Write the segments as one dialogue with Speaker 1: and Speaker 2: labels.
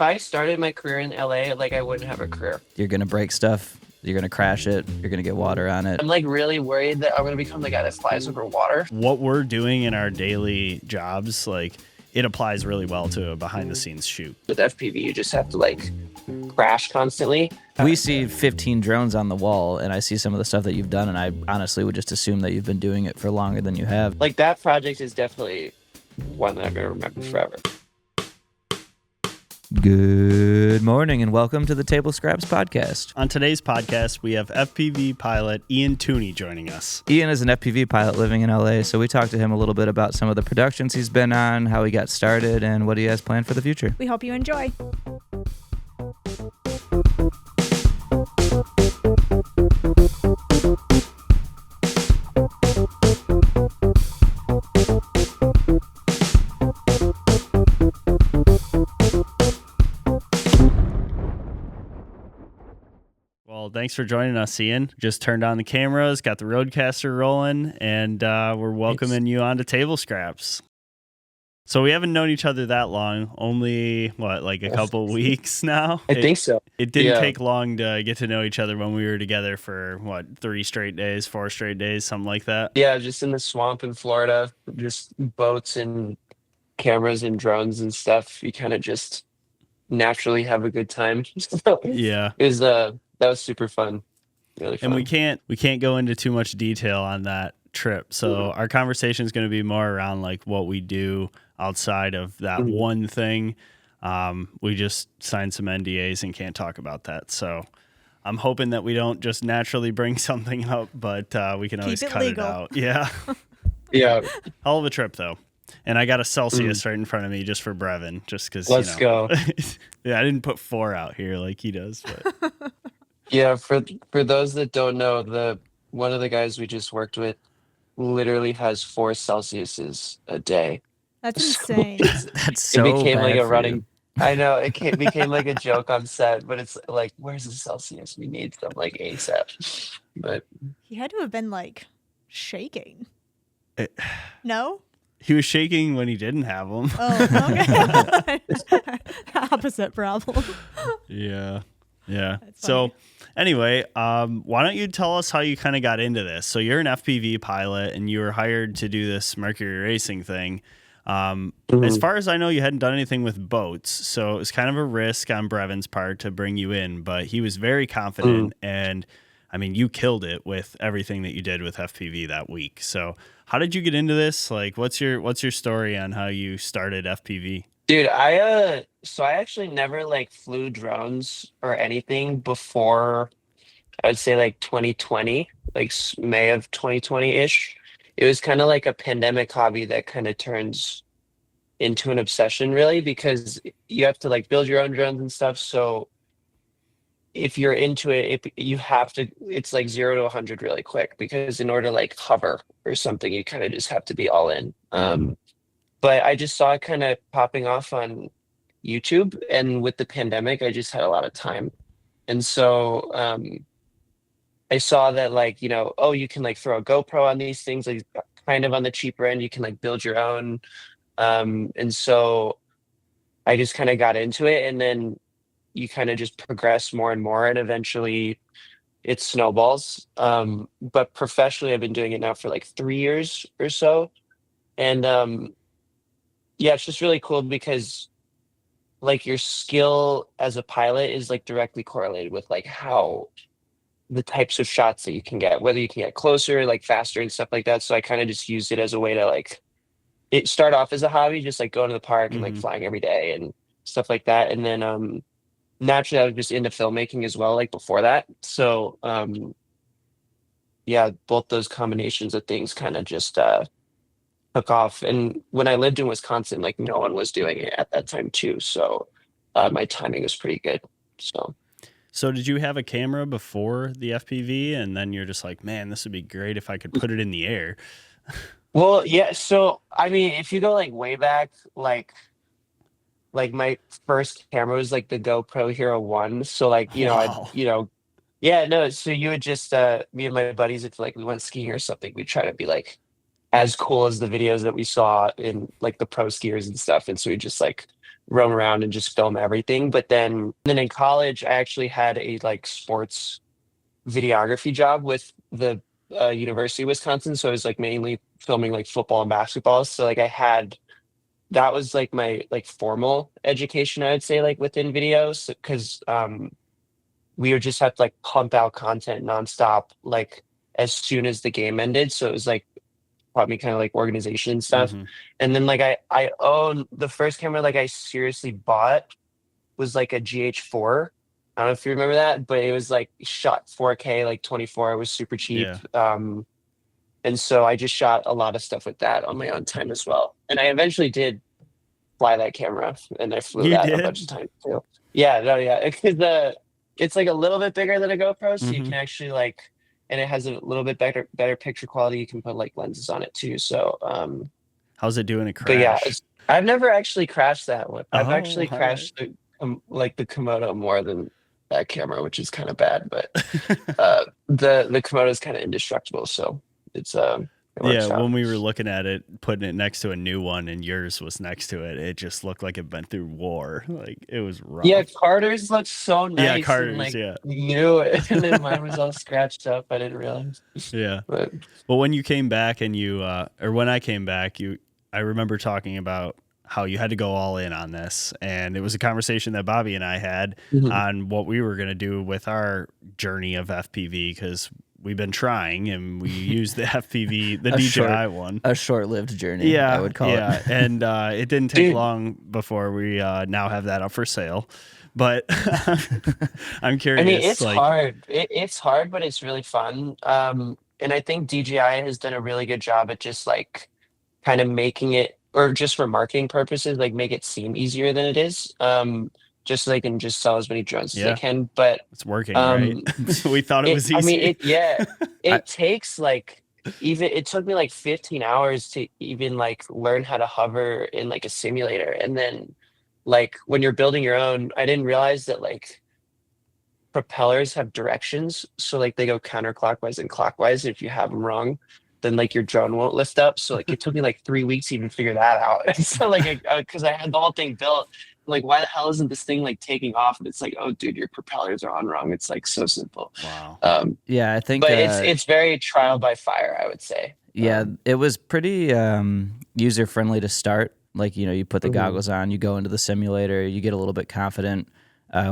Speaker 1: I started my career in LA, like I wouldn't have a career.
Speaker 2: You're gonna break stuff. You're gonna crash it. You're gonna get water on it.
Speaker 1: I'm like really worried that I'm gonna become the guy that flies over water.
Speaker 3: What we're doing in our daily jobs, like it applies really well to a behind the scenes shoot.
Speaker 1: With FPV, you just have to like crash constantly.
Speaker 2: We see 15 drones on the wall, and I see some of the stuff that you've done, and I honestly would just assume that you've been doing it for longer than you have.
Speaker 1: Like that project is definitely one that I'm gonna remember forever.
Speaker 2: Good morning and welcome to the Table Scraps podcast.
Speaker 3: On today's podcast, we have FPV pilot Ian Tunney joining us.
Speaker 2: Ian is an FPV pilot living in LA, so we talked to him a little bit about some of the productions he's been on, how he got started, and what he has planned for the future.
Speaker 4: We hope you enjoy.
Speaker 3: Well, thanks for joining us, Ian. Just turned on the cameras, got the Roadcaster rolling, and we're welcoming you onto Table Scraps. So we haven't known each other that long, only, like a couple weeks now?
Speaker 1: I think so.
Speaker 3: It didn't take long to get to know each other when we were together for, 4 straight days, something like that?
Speaker 1: Yeah, just in the swamp in Florida, just boats and cameras and drones and stuff. You kind of just naturally have a good time.
Speaker 3: Yeah.
Speaker 1: That was super fun. Really fun.
Speaker 3: And we can't go into too much detail on that trip. So our conversation is going to be more around like what we do outside of that one thing. We just signed some NDAs and can't talk about that. So I'm hoping that we don't just naturally bring something up, but we can always cut it out. Yeah.
Speaker 1: Yeah.
Speaker 3: Hell of a trip though. And I got a Celsius right in front of me just for Brevin, just because.
Speaker 1: Let's go.
Speaker 3: Yeah, I didn't put 4 out here like he does. But.
Speaker 1: Yeah, for those that don't know, one of the guys we just worked with literally has 4 Celsiuses a day.
Speaker 4: That's insane.
Speaker 2: That's so
Speaker 1: It became
Speaker 2: bad
Speaker 1: like a
Speaker 2: for
Speaker 1: running.
Speaker 2: you.
Speaker 1: I know became like a joke on set, but it's like, where's the Celsius? We need some like ASAP. But
Speaker 4: He had to have been like shaking. No?
Speaker 3: He was shaking when he didn't have them.
Speaker 4: Oh, okay. Opposite problem.
Speaker 3: Yeah. Yeah.
Speaker 4: That's
Speaker 3: So
Speaker 4: funny.
Speaker 3: anyway, why don't you tell us how you kind of got into this? So you're an FPV pilot and you were hired to do this Mercury racing thing. As far as I know, you hadn't done anything with boats. So it was kind of a risk on Brevin's part to bring you in, but he was very confident. And I mean, you killed it with everything that you did with FPV that week. So how did you get into this? Like, what's your story on how you started FPV?
Speaker 1: dude, I actually never like flew drones or anything before. I would say like 2020, like May of 2020-ish. It was kind of like a pandemic hobby that kind of turns into an obsession, really, because you have to like build your own drones and stuff. So if you're into it, you have to, it's like 0 to 100 really quick, because in order to like hover or something, you kind of just have to be all in. But I just saw it kind of popping off on YouTube, and with the pandemic, I just had a lot of time. And so I saw that like, you can like throw a GoPro on these things, like kind of on the cheaper end, you can like build your own. And so I just kind of got into it, and then you kind of just progress more and more, and eventually it snowballs. But professionally, I've been doing it now for like 3 years or so. And yeah, it's just really cool because like your skill as a pilot is like directly correlated with like how the types of shots that you can get, whether you can get closer, like faster and stuff like that. So I kind of just used it as a way to like it start off as a hobby, just like going to the park and like flying every day and stuff like that. And then naturally I was just into filmmaking as well, like before that. So yeah, both those combinations of things kind of just took off. And when I lived in Wisconsin, like no one was doing it at that time too. So my timing was pretty good.
Speaker 3: So did you have a camera before the FPV, and then you're just like, man, this would be great if I could put it in the air?
Speaker 1: Well, yeah. So I mean, if you go like way back, like my first camera was like the GoPro Hero 1. So like,
Speaker 3: Wow.
Speaker 1: yeah, no. So you would just me and my buddies, if like we went skiing or something, we'd try to be like as cool as the videos that we saw in like the pro skiers and stuff. And so we just like roam around and just film everything. But then in college, I actually had a like sports videography job with the University of Wisconsin. So I was like mainly filming like football and basketball. So like that was like my like formal education, I would say, like within videos, because we would just have to like pump out content nonstop, like as soon as the game ended. So it was like taught me kind of like organization and stuff.
Speaker 3: Hmm.
Speaker 1: And then like I own the first camera like I seriously bought was like a GH4. I don't know if you remember that, but it was like shot 4K, like 24. It was super cheap.
Speaker 3: Yeah.
Speaker 1: And so I just shot a lot of stuff with that on my own time as well. And I eventually did fly that camera, and I flew
Speaker 3: You
Speaker 1: that a
Speaker 3: did?
Speaker 1: bunch of times too. Yeah, no, yeah. Because it's like a little bit bigger than a GoPro, so you
Speaker 3: Hmm.
Speaker 1: can actually like, and it has a little bit better picture quality. You can put like lenses on it too. So,
Speaker 3: How's it doing a
Speaker 1: but yeah,
Speaker 3: crash?
Speaker 1: I've never actually crashed that one. I've
Speaker 3: Oh,
Speaker 1: actually
Speaker 3: all right.
Speaker 1: crashed like the Komodo more than that camera, which is kind of bad. But the Komodo is kind of indestructible, so it
Speaker 3: Yeah,
Speaker 1: works out.
Speaker 3: when we were looking at it, putting it next to a new one, and yours was next to it, it just looked like it went through war. Like it was
Speaker 1: Yeah,
Speaker 3: rough.
Speaker 1: Carter's looked so
Speaker 3: Yeah,
Speaker 1: nice and
Speaker 3: Carter's.
Speaker 1: like
Speaker 3: Yeah,
Speaker 1: new, and then mine was all scratched up. I didn't realize.
Speaker 3: yeah.
Speaker 1: But
Speaker 3: Well, when you came back and or when I came back, I remember talking about how you had to go all in on this, and it was a conversation that Bobby and I had
Speaker 1: Mhm.
Speaker 3: on what we were going to do with our journey of FPV, because we've been trying and we used the FPV, the
Speaker 2: A
Speaker 3: DJI one.
Speaker 2: A short-lived journey, I
Speaker 3: Yeah,
Speaker 2: would call
Speaker 3: yeah,
Speaker 2: it.
Speaker 3: and it didn't take
Speaker 1: Dude.
Speaker 3: long before we now have that up for sale. But I'm
Speaker 1: I mean,
Speaker 3: curious,
Speaker 1: it's
Speaker 3: like,
Speaker 1: hard. It's hard, but it's really fun. And I think DJI has done a really good job at just like kind of making it, or just for marketing purposes, like make it seem easier than it is. Just so they can just sell as many drones as they
Speaker 3: yeah,
Speaker 1: can. But
Speaker 3: it's working, right?
Speaker 1: um,
Speaker 3: We thought it was
Speaker 1: I mean,
Speaker 3: easy.
Speaker 1: yeah,
Speaker 2: I,
Speaker 1: it takes like even it took me like 15 hours to even like learn how to hover in like a simulator. And then like when you're building your own, I didn't realize that like propellers have directions. So like they go counterclockwise and clockwise. If you have them wrong, then like your drone won't lift up. So like it took me like 3 weeks to even figure that out. And so like because I had the whole thing built, like why the hell isn't this thing like taking off? And it's like, oh dude, your propellers are on wrong. It's like so simple.
Speaker 3: Wow.
Speaker 2: yeah, I think
Speaker 1: But it's very trial by fire, I would say.
Speaker 2: yeah, it was pretty user friendly to start. Like, you put the
Speaker 1: Mhm,
Speaker 2: goggles on, you go into the simulator, you get a little bit confident.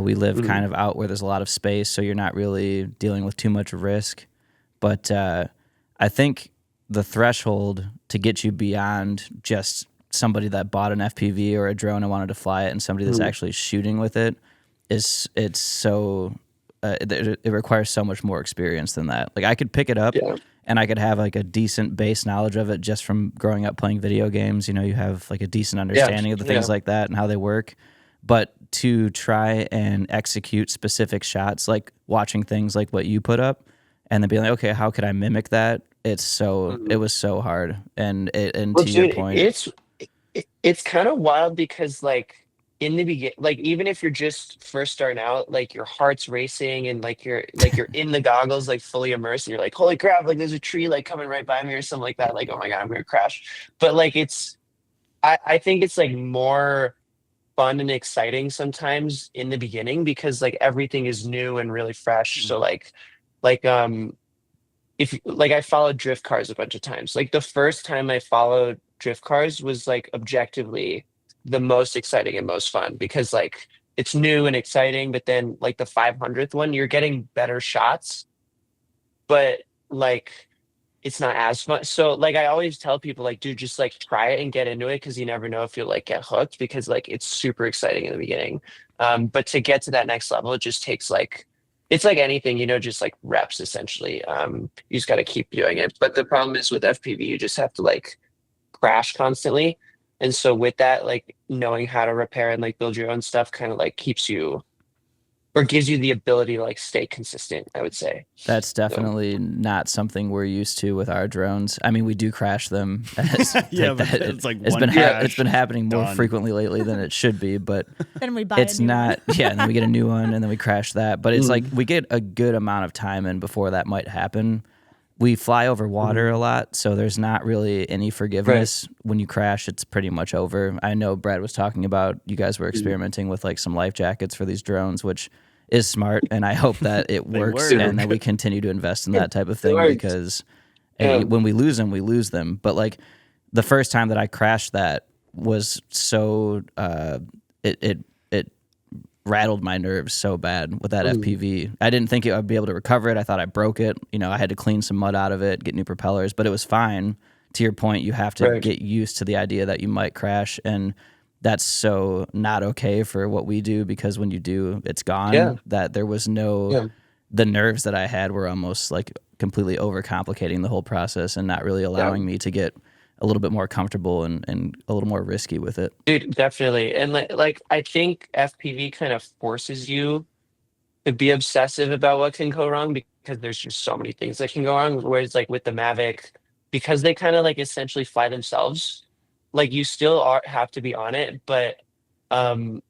Speaker 2: We live
Speaker 1: mhm,
Speaker 2: kind of out where there's a lot of space, so you're not really dealing with too much risk. But I think the threshold to get you beyond just somebody that bought an FPV or a drone and wanted to fly it, and somebody that's
Speaker 1: mhm.
Speaker 2: actually shooting with it, it's so it requires so much more experience than that. Like I could pick it up
Speaker 1: Yeah,
Speaker 2: and I could have like a decent base knowledge of it just from growing up playing video games. You have like a decent
Speaker 1: yeah,
Speaker 2: understanding of the
Speaker 1: yeah,
Speaker 2: things like that and how they work. But to try and execute specific shots, like watching things like what you put up, and then being like, okay, how could I mimic that? It
Speaker 1: mhm.
Speaker 2: was so hard. And
Speaker 1: Well,
Speaker 2: to your
Speaker 1: dude,
Speaker 2: point,
Speaker 1: it's kind of wild because like in the begin, like even if you're just first starting out, like your heart's racing and like you're in the goggles, like fully immersed, and you're like, holy crap, like there's a tree like coming right by me or something like that. Like, oh my God, I'm gonna crash. But like I think it's like more fun and exciting sometimes in the beginning because like everything is new and really fresh. So
Speaker 3: Mhm.
Speaker 1: like if like I followed drift cars a bunch of times. Like the first time I followed drift cars was like objectively the most exciting and most fun because like it's new and exciting, but then like the 500th one, you're getting better shots, but like it's not as fun. So like I always tell people like, dude, just like try it and get into it because you never know if you'll like get hooked because like it's super exciting in the beginning. But to get to that next level, it just takes like it's like anything, just like reps essentially. You just got to keep doing it. But the problem is with FPV, you just have to like crash constantly. And so with that, like knowing how to repair and like build your own stuff kind of like keeps you or gives you the ability to like stay consistent, I would say.
Speaker 2: that's
Speaker 1: So
Speaker 2: definitely not something we're used to with our drones. I mean, we do crash them. It's
Speaker 3: Yeah,
Speaker 2: like
Speaker 3: but
Speaker 2: that.
Speaker 3: it's like
Speaker 2: It's
Speaker 3: one
Speaker 2: been it's
Speaker 3: crash,
Speaker 2: been happening more
Speaker 3: done.
Speaker 2: frequently lately than it should be, but
Speaker 4: Then we buy a
Speaker 2: it's
Speaker 4: new one.
Speaker 2: not. Yeah, and then we get a new one, and then we crash that. But it's like
Speaker 1: mm,
Speaker 2: we get a good amount of time in before that might happen. we fly over water a lot, so there's not really any
Speaker 1: Right.
Speaker 2: forgiveness. When you crash, it's pretty much over. I know Brad was talking about you guys were experimenting with like some life jackets for these drones, which is smart, and I hope that it
Speaker 3: They
Speaker 2: works
Speaker 3: work.
Speaker 2: and that we continue to invest in that type of
Speaker 1: It
Speaker 2: thing
Speaker 1: works.
Speaker 2: because
Speaker 1: Yeah.
Speaker 2: when we lose them, we lose them. But like the first time that I crashed that was so it rattled my nerves so bad with that FPV. I didn't think I'd be able to recover it. I thought I broke it. You know, I had to clean some mud out of it, get new propellers, but it was fine. To your point, you have to
Speaker 1: Right.
Speaker 2: get used to the idea that you might crash, and that's so not okay for what we do because when you do, it's
Speaker 1: Yeah.
Speaker 2: gone. That there was no
Speaker 1: Yeah.
Speaker 2: the nerves that I had were almost like completely overcomplicating the whole process and not really
Speaker 1: Yeah.
Speaker 2: allowing me to get a little bit more comfortable and a little more risky with it.
Speaker 1: Dude, definitely. And like I think FPV kind of forces you to be obsessive about what can go wrong because there's just so many things that can go wrong. Whereas like with the Mavic, because they kind of like essentially fly themselves, like you still have to be on it, but um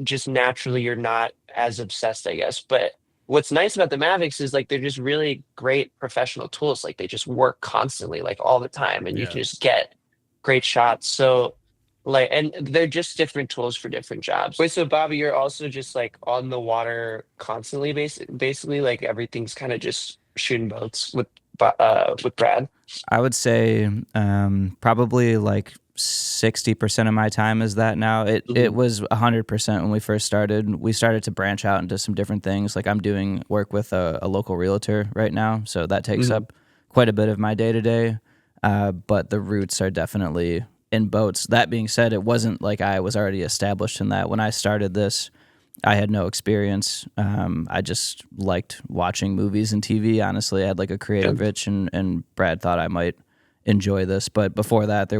Speaker 1: just naturally you're not as obsessed, I guess. But what's nice about the Mavics is like they're just really great professional tools. Like they just work constantly, like all the time, and you
Speaker 3: Yeah.
Speaker 1: can just get great shots. So like, and they're just different tools for different jobs. Wait, so Bobby, you're also just like on the water constantly, basically like everything's kind of just shooting boats with Brad.
Speaker 2: I would say probably like 60% of my time is that now. It
Speaker 1: Mhm.
Speaker 2: was 100% when we first started. We started to branch out into some different things. Like I'm doing work with a local realtor right now, so that takes
Speaker 1: Mhm.
Speaker 2: up quite a bit of my day to day. But the roots are definitely in boats. That being said, it wasn't like I was already established in that. When I started this, I had no experience. I just liked watching movies and TV. Honestly, I had like a
Speaker 1: Yeah.
Speaker 2: creative itch, and Brad thought I might enjoy this. But before that,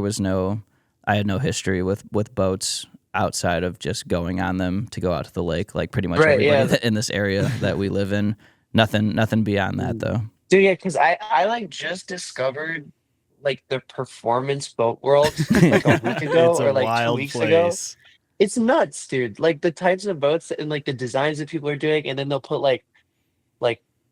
Speaker 2: I had no history with boats outside of just going on them to go out to the lake. Like pretty much
Speaker 1: Right.
Speaker 2: everybody
Speaker 1: Yeah.
Speaker 2: in this area that we live in. Nothing beyond that though.
Speaker 1: Dude, yeah, because I like just discovered like the performance boat world like a week ago
Speaker 3: It's a
Speaker 1: or like two
Speaker 3: wild
Speaker 1: weeks ago.
Speaker 3: place.
Speaker 1: It's nuts, dude. Like the types of boats and like the designs that people are doing, and then they'll put like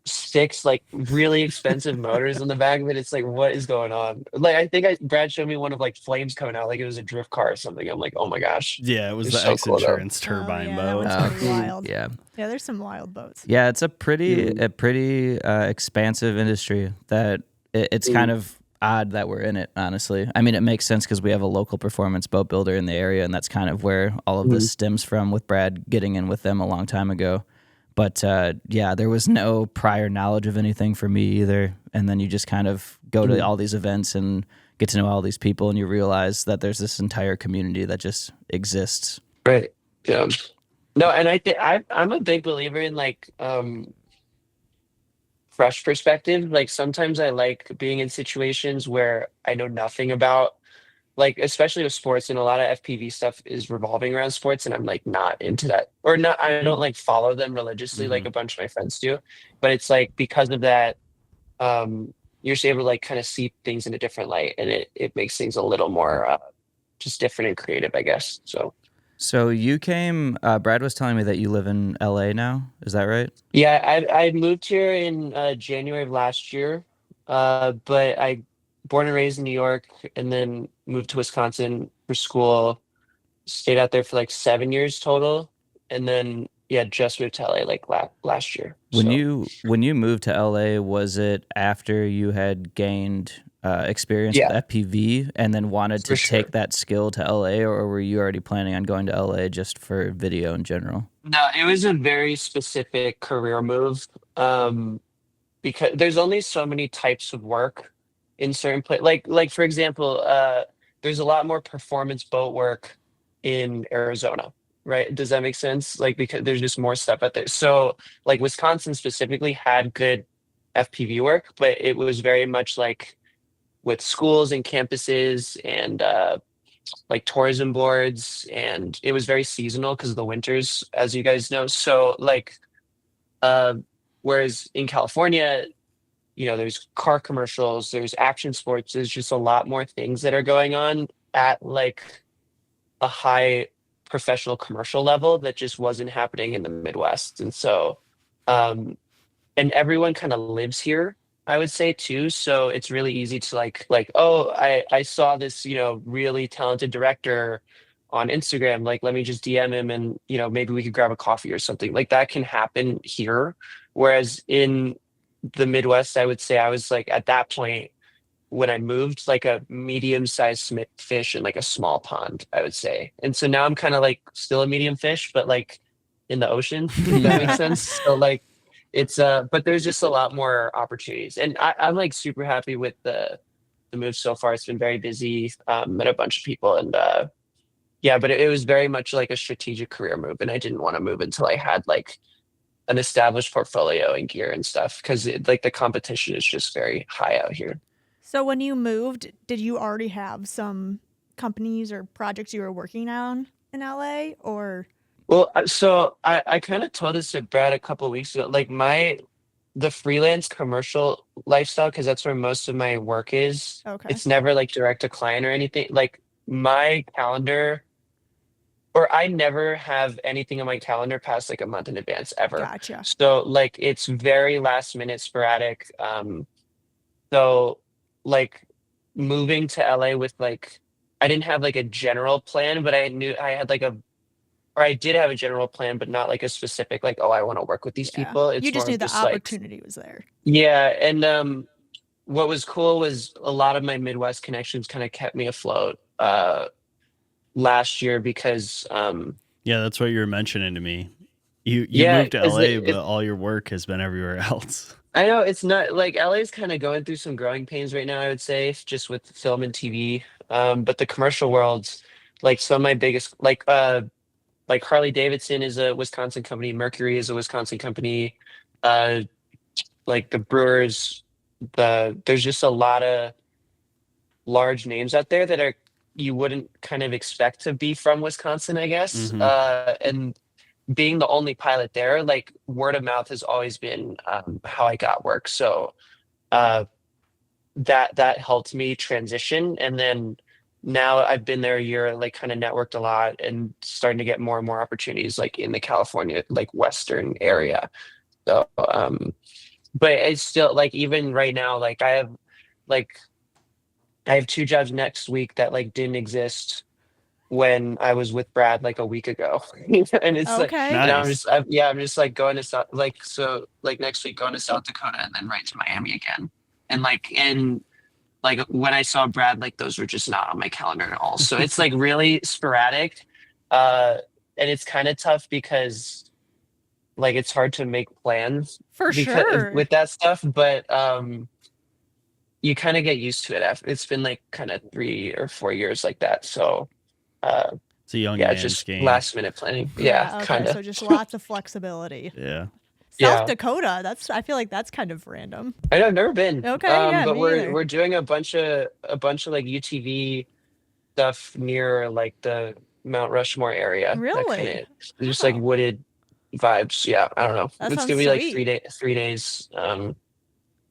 Speaker 1: six like really expensive motors on the back of it. It's like, what is going on? Like I think Brad showed me one of like flames coming out, like it was a drift car or something. I'm like, oh my gosh,
Speaker 3: Yeah, it was
Speaker 1: it's
Speaker 3: the
Speaker 1: so
Speaker 3: X
Speaker 1: cool though.
Speaker 3: Insurance
Speaker 4: Oh,
Speaker 3: turbine
Speaker 4: yeah, that
Speaker 3: boat.
Speaker 4: one's
Speaker 2: Oh,
Speaker 4: pretty wild.
Speaker 2: yeah.
Speaker 4: Yeah, there's some wild boats.
Speaker 2: Yeah, it's a pretty
Speaker 1: Mhm.
Speaker 2: a pretty expansive industry that it's kind
Speaker 1: Mhm.
Speaker 2: of odd that we're in it, honestly. I mean, it makes sense because we have a local performance boat builder in the area, and that's kind of where all of
Speaker 1: Mhm.
Speaker 2: this stems from with Brad getting in with them a long time ago. But yeah, there was no prior knowledge of anything for me either. And then you just kind of go to
Speaker 1: Mhm.
Speaker 2: all these events and get to know all these people, and you realize that there's this entire community that just exists.
Speaker 1: Right. Yeah. No, and I think I'm a big believer in like fresh perspective. Like sometimes I like being in situations where I know nothing about, like especially with sports, and a lot of FPV stuff is revolving around sports, and I'm like not into that, or not. I don't like follow them religiously like
Speaker 3: Hmm.
Speaker 1: a bunch of my friends do. But it's like because of that, you're just able to like kind of see things in a different light, and it makes things a little more just different and creative, I guess. So
Speaker 2: So you came, Brad was telling me that you live in LA now. Is that right?
Speaker 1: yeah, I moved here in January of last year, but I born and raised in New York, and then moved to Wisconsin for school. Stayed out there for like 7 years total, and then yeah, just moved to LA like last year. So
Speaker 2: When you moved to LA, was it after you had gained experience with
Speaker 1: yeah,
Speaker 2: FPV and then wanted
Speaker 1: for
Speaker 2: to
Speaker 1: sure.
Speaker 2: take that skill to LA, or were you already planning on going to LA just for video in general?
Speaker 1: No, it was a very specific career move. Um, because there's only so many types of work in certain places. Like for example, there's a lot more performance boat work in Arizona, right? Does that make sense? Like because there's just more stuff out there. So like Wisconsin specifically had good FPV work, but it was very much like with schools and campuses and like tourism boards, and it was very seasonal because of the winters, as you guys know. So like uh, whereas in California, there's car commercials, there's action sports, there's just a lot more things that are going on at like a high professional commercial level that just wasn't happening in the Midwest. And so, um, and everyone kind of lives here. I would say too. So it's really easy to oh, I saw this, really talented director on Instagram. Like, let me just DM him and, maybe we could grab a coffee or something. Like that can happen here. Whereas in the Midwest, I would say I was like at that point when I moved, like a medium-sized fish in like a small pond, I would say. And so now I'm kind of like still a medium fish, but like in the ocean, if that makes sense. So like it's but there's just a lot more opportunities. And I'm like super happy with the move so far. It's been very busy, met a bunch of people and yeah, but it was very much like a strategic career move. And I didn't want to move until I had like an established portfolio and gear and stuff because like the competition is just very high out here.
Speaker 4: So when you moved, did you already have some companies or projects you were working on in LA or?
Speaker 1: Well, so I kind of told this to Brad a couple of weeks ago. Like the freelance commercial lifestyle, because that's where most of my work is.
Speaker 4: Okay.
Speaker 1: It's never like direct to client or anything. Like my calendar, or I never have anything on my calendar past like a month in advance ever.
Speaker 4: Gotcha.
Speaker 1: So like it's very last minute sporadic. So like moving to LA with like I didn't have like a general plan, but I knew I had like or I did have a general plan, but not like a specific like, oh, I want to work with these
Speaker 4: Yeah.
Speaker 1: people. It's
Speaker 4: You just
Speaker 1: more
Speaker 4: knew
Speaker 1: of
Speaker 4: the
Speaker 1: just like
Speaker 4: opportunity was there.
Speaker 1: yeah, and what was cool was a lot of my Midwest connections kind of kept me afloat last year because
Speaker 3: Yeah, that's what you were mentioning to me. You
Speaker 1: yeah,
Speaker 3: moved to LA, but all your work has been everywhere else.
Speaker 1: I know it's not like LA's kind of going through some growing pains right now, I would say, just with film and TV. But the commercial world's like some of my biggest like Harley Davidson is a Wisconsin company, Mercury is a Wisconsin company, uh like the Brewers, there's just a lot of large names out there that are you wouldn't kind of expect to be from Wisconsin, I guess.
Speaker 3: Mhm.
Speaker 1: And being the only pilot there, like word of mouth has always been how I got work. So uh, that helped me transition. And then now I've been there a year, like kind of networked a lot and starting to get more and more opportunities like in the California, like Western area. So, but it's still like even right now, like I have two jobs next week that like didn't exist when I was with Brad like a week ago. And it's like,
Speaker 4: Okay.
Speaker 1: and
Speaker 3: Nice.
Speaker 1: I'm just like going to South, like, so like next week going to South Dakota and then right to Miami again. And like when I saw Brad, like those were just not on my calendar at all. So it's like really sporadic. And it's kind of tough because like it's hard to make plans
Speaker 4: For
Speaker 1: because
Speaker 4: sure.
Speaker 1: with that stuff, but you kind of get used to it after it's been like kind of 3 or 4 years like that. So
Speaker 3: It's a young
Speaker 1: yeah,
Speaker 3: man's
Speaker 1: just
Speaker 3: game.
Speaker 1: last minute planning. Yeah,
Speaker 4: Okay.
Speaker 1: kind of.
Speaker 4: So just lots of flexibility.
Speaker 3: Yeah.
Speaker 4: South
Speaker 1: Yeah.
Speaker 4: Dakota, I feel like that's kind of random.
Speaker 1: I know I've never been.
Speaker 4: Okay, yeah,
Speaker 1: But
Speaker 4: me
Speaker 1: we're
Speaker 4: either.
Speaker 1: we're doing a bunch of like UTV stuff near like the Mount Rushmore area. That
Speaker 4: Really?
Speaker 1: kind of just like
Speaker 4: Oh.
Speaker 1: wooded vibes. Yeah, I don't know.
Speaker 4: That
Speaker 1: It's
Speaker 4: sounds
Speaker 1: gonna be like
Speaker 4: sweet.
Speaker 1: 3 days.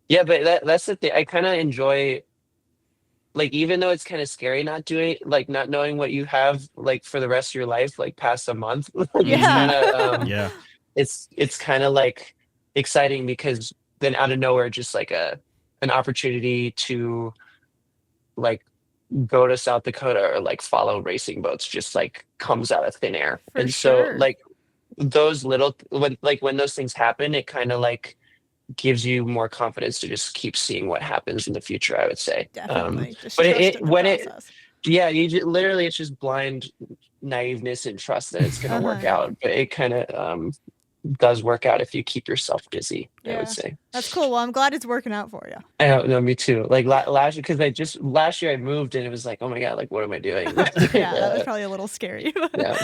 Speaker 1: Yeah, but that's the thing. I kind of enjoy like even though it's kind of scary not doing like not knowing what you have like for the rest of your life, like past a month. It's kind
Speaker 4: Yeah.
Speaker 1: of
Speaker 3: Yeah.
Speaker 1: it's kind of like exciting because then out of nowhere just like an opportunity to like go to South Dakota or like follow racing boats just like comes out of thin air.
Speaker 4: For
Speaker 1: And so
Speaker 4: sure.
Speaker 1: like those little when those things happen, it kind of like gives you more confidence to just keep seeing what happens in the future, I would say.
Speaker 4: Definitely. Just
Speaker 1: But
Speaker 4: trust in the
Speaker 1: when it
Speaker 4: process.
Speaker 1: yeah, literally it's just blind naiveness and trust that it's going to work
Speaker 4: Uh-huh.
Speaker 1: out. But it kind of does work out if you keep yourself busy, I
Speaker 4: Yeah.
Speaker 1: would say.
Speaker 4: That's cool. Well, I'm glad it's working out for you.
Speaker 1: I don't know, me too. Like last year, because last year I moved and it was like, oh my God, like what am I doing?
Speaker 4: Yeah, that was probably a little scary.
Speaker 1: Yeah.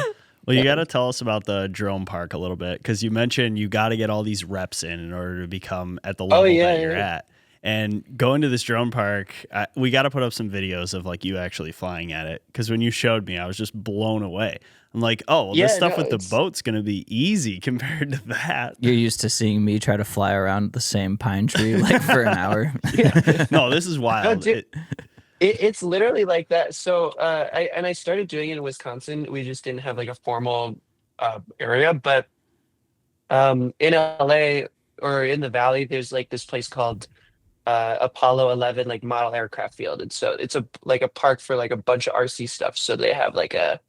Speaker 3: Well, you
Speaker 1: Yeah.
Speaker 3: got to tell us about the drone park a little bit because you mentioned you got to get all these reps in order to become at the level
Speaker 1: yeah,
Speaker 3: that you're
Speaker 1: yeah.
Speaker 3: at. And going to this drone park, we got to put up some videos of like you actually flying at it because when you showed me, I was just blown away. I'm like, oh, well, this
Speaker 1: Yeah,
Speaker 3: stuff
Speaker 1: no,
Speaker 3: with the
Speaker 1: it's
Speaker 3: boat's going to be easy compared to that.
Speaker 2: You're used to seeing me try to fly around the same pine tree like for an hour.
Speaker 3: No, this is wild.
Speaker 1: dude, it's literally like that. So I started doing it in Wisconsin. We just didn't have like a formal area, but in LA or in the Valley, there's like this place called Apollo 11 like model aircraft field. And so it's a like a park for like a bunch of RC stuff. So they have like a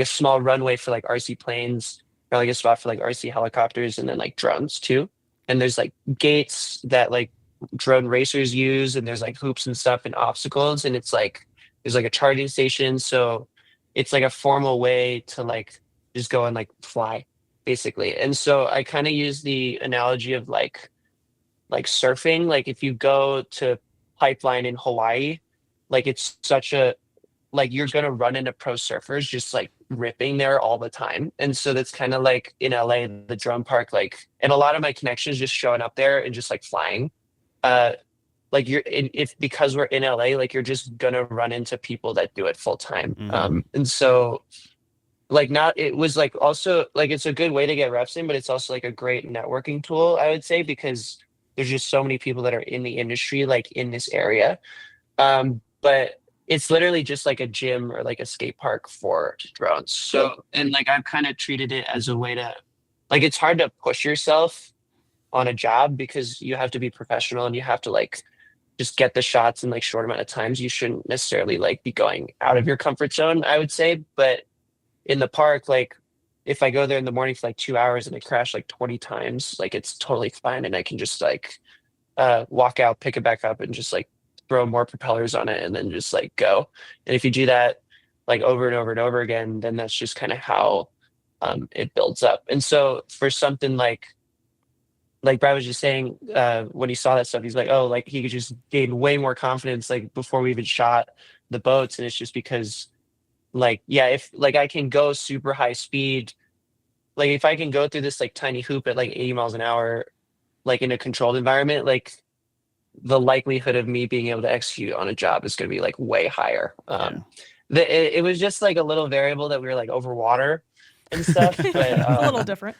Speaker 1: small runway for like RC planes, or like a spot for like RC helicopters, and then like drones too. And there's like gates that like drone racers use, and there's like hoops and stuff and obstacles, and it's like there's like a charging station. So it's like a formal way to like just go and like fly basically. And so I kind of use the analogy of like surfing. Like if you go to Pipeline in Hawaii, like it's such a like you're gonna run into pro surfers just like ripping there all the time. And so that's kind of like in LA, the drum park, like, and a lot of my connections just showing up there and just like flying. Uh, like you're in, if because we're in LA, like you're just gonna run into people that do it full time.
Speaker 3: Mm-hmm.
Speaker 1: And so like not it was like also like it's a good way to get reps in, but it's also like a great networking tool, I would say, because there's just so many people that are in the industry, like in this area. But it's literally just like a gym or like a skate park for drones. So, and like I've kind of treated it as a way to, like, it's hard to push yourself on a job because you have to be professional and you have to like just get the shots in like short amount of times. You shouldn't necessarily like be going out of your comfort zone, I would say. But in the park, like if I go there in the morning for like 2 hours and I crash like 20 times, like it's totally fine. And I can just like walk out, pick it back up, and just like throw more propellers on it and then just like go. And if you do that like over and over and over again, then that's just kind of how it builds up. And so for something like Brad was just saying, when he saw that stuff, he's like, oh, like he could just gain way more confidence like before we even shot the boats. And it's just because like, yeah, if like I can go super high speed, like if I can go through this like tiny hoop at like 80 miles an hour, like in a controlled environment, like the likelihood of me being able to execute on a job is going to be like way higher.
Speaker 3: Yeah.
Speaker 1: It was just like a little variable that we were like over water and stuff, but
Speaker 4: A little different.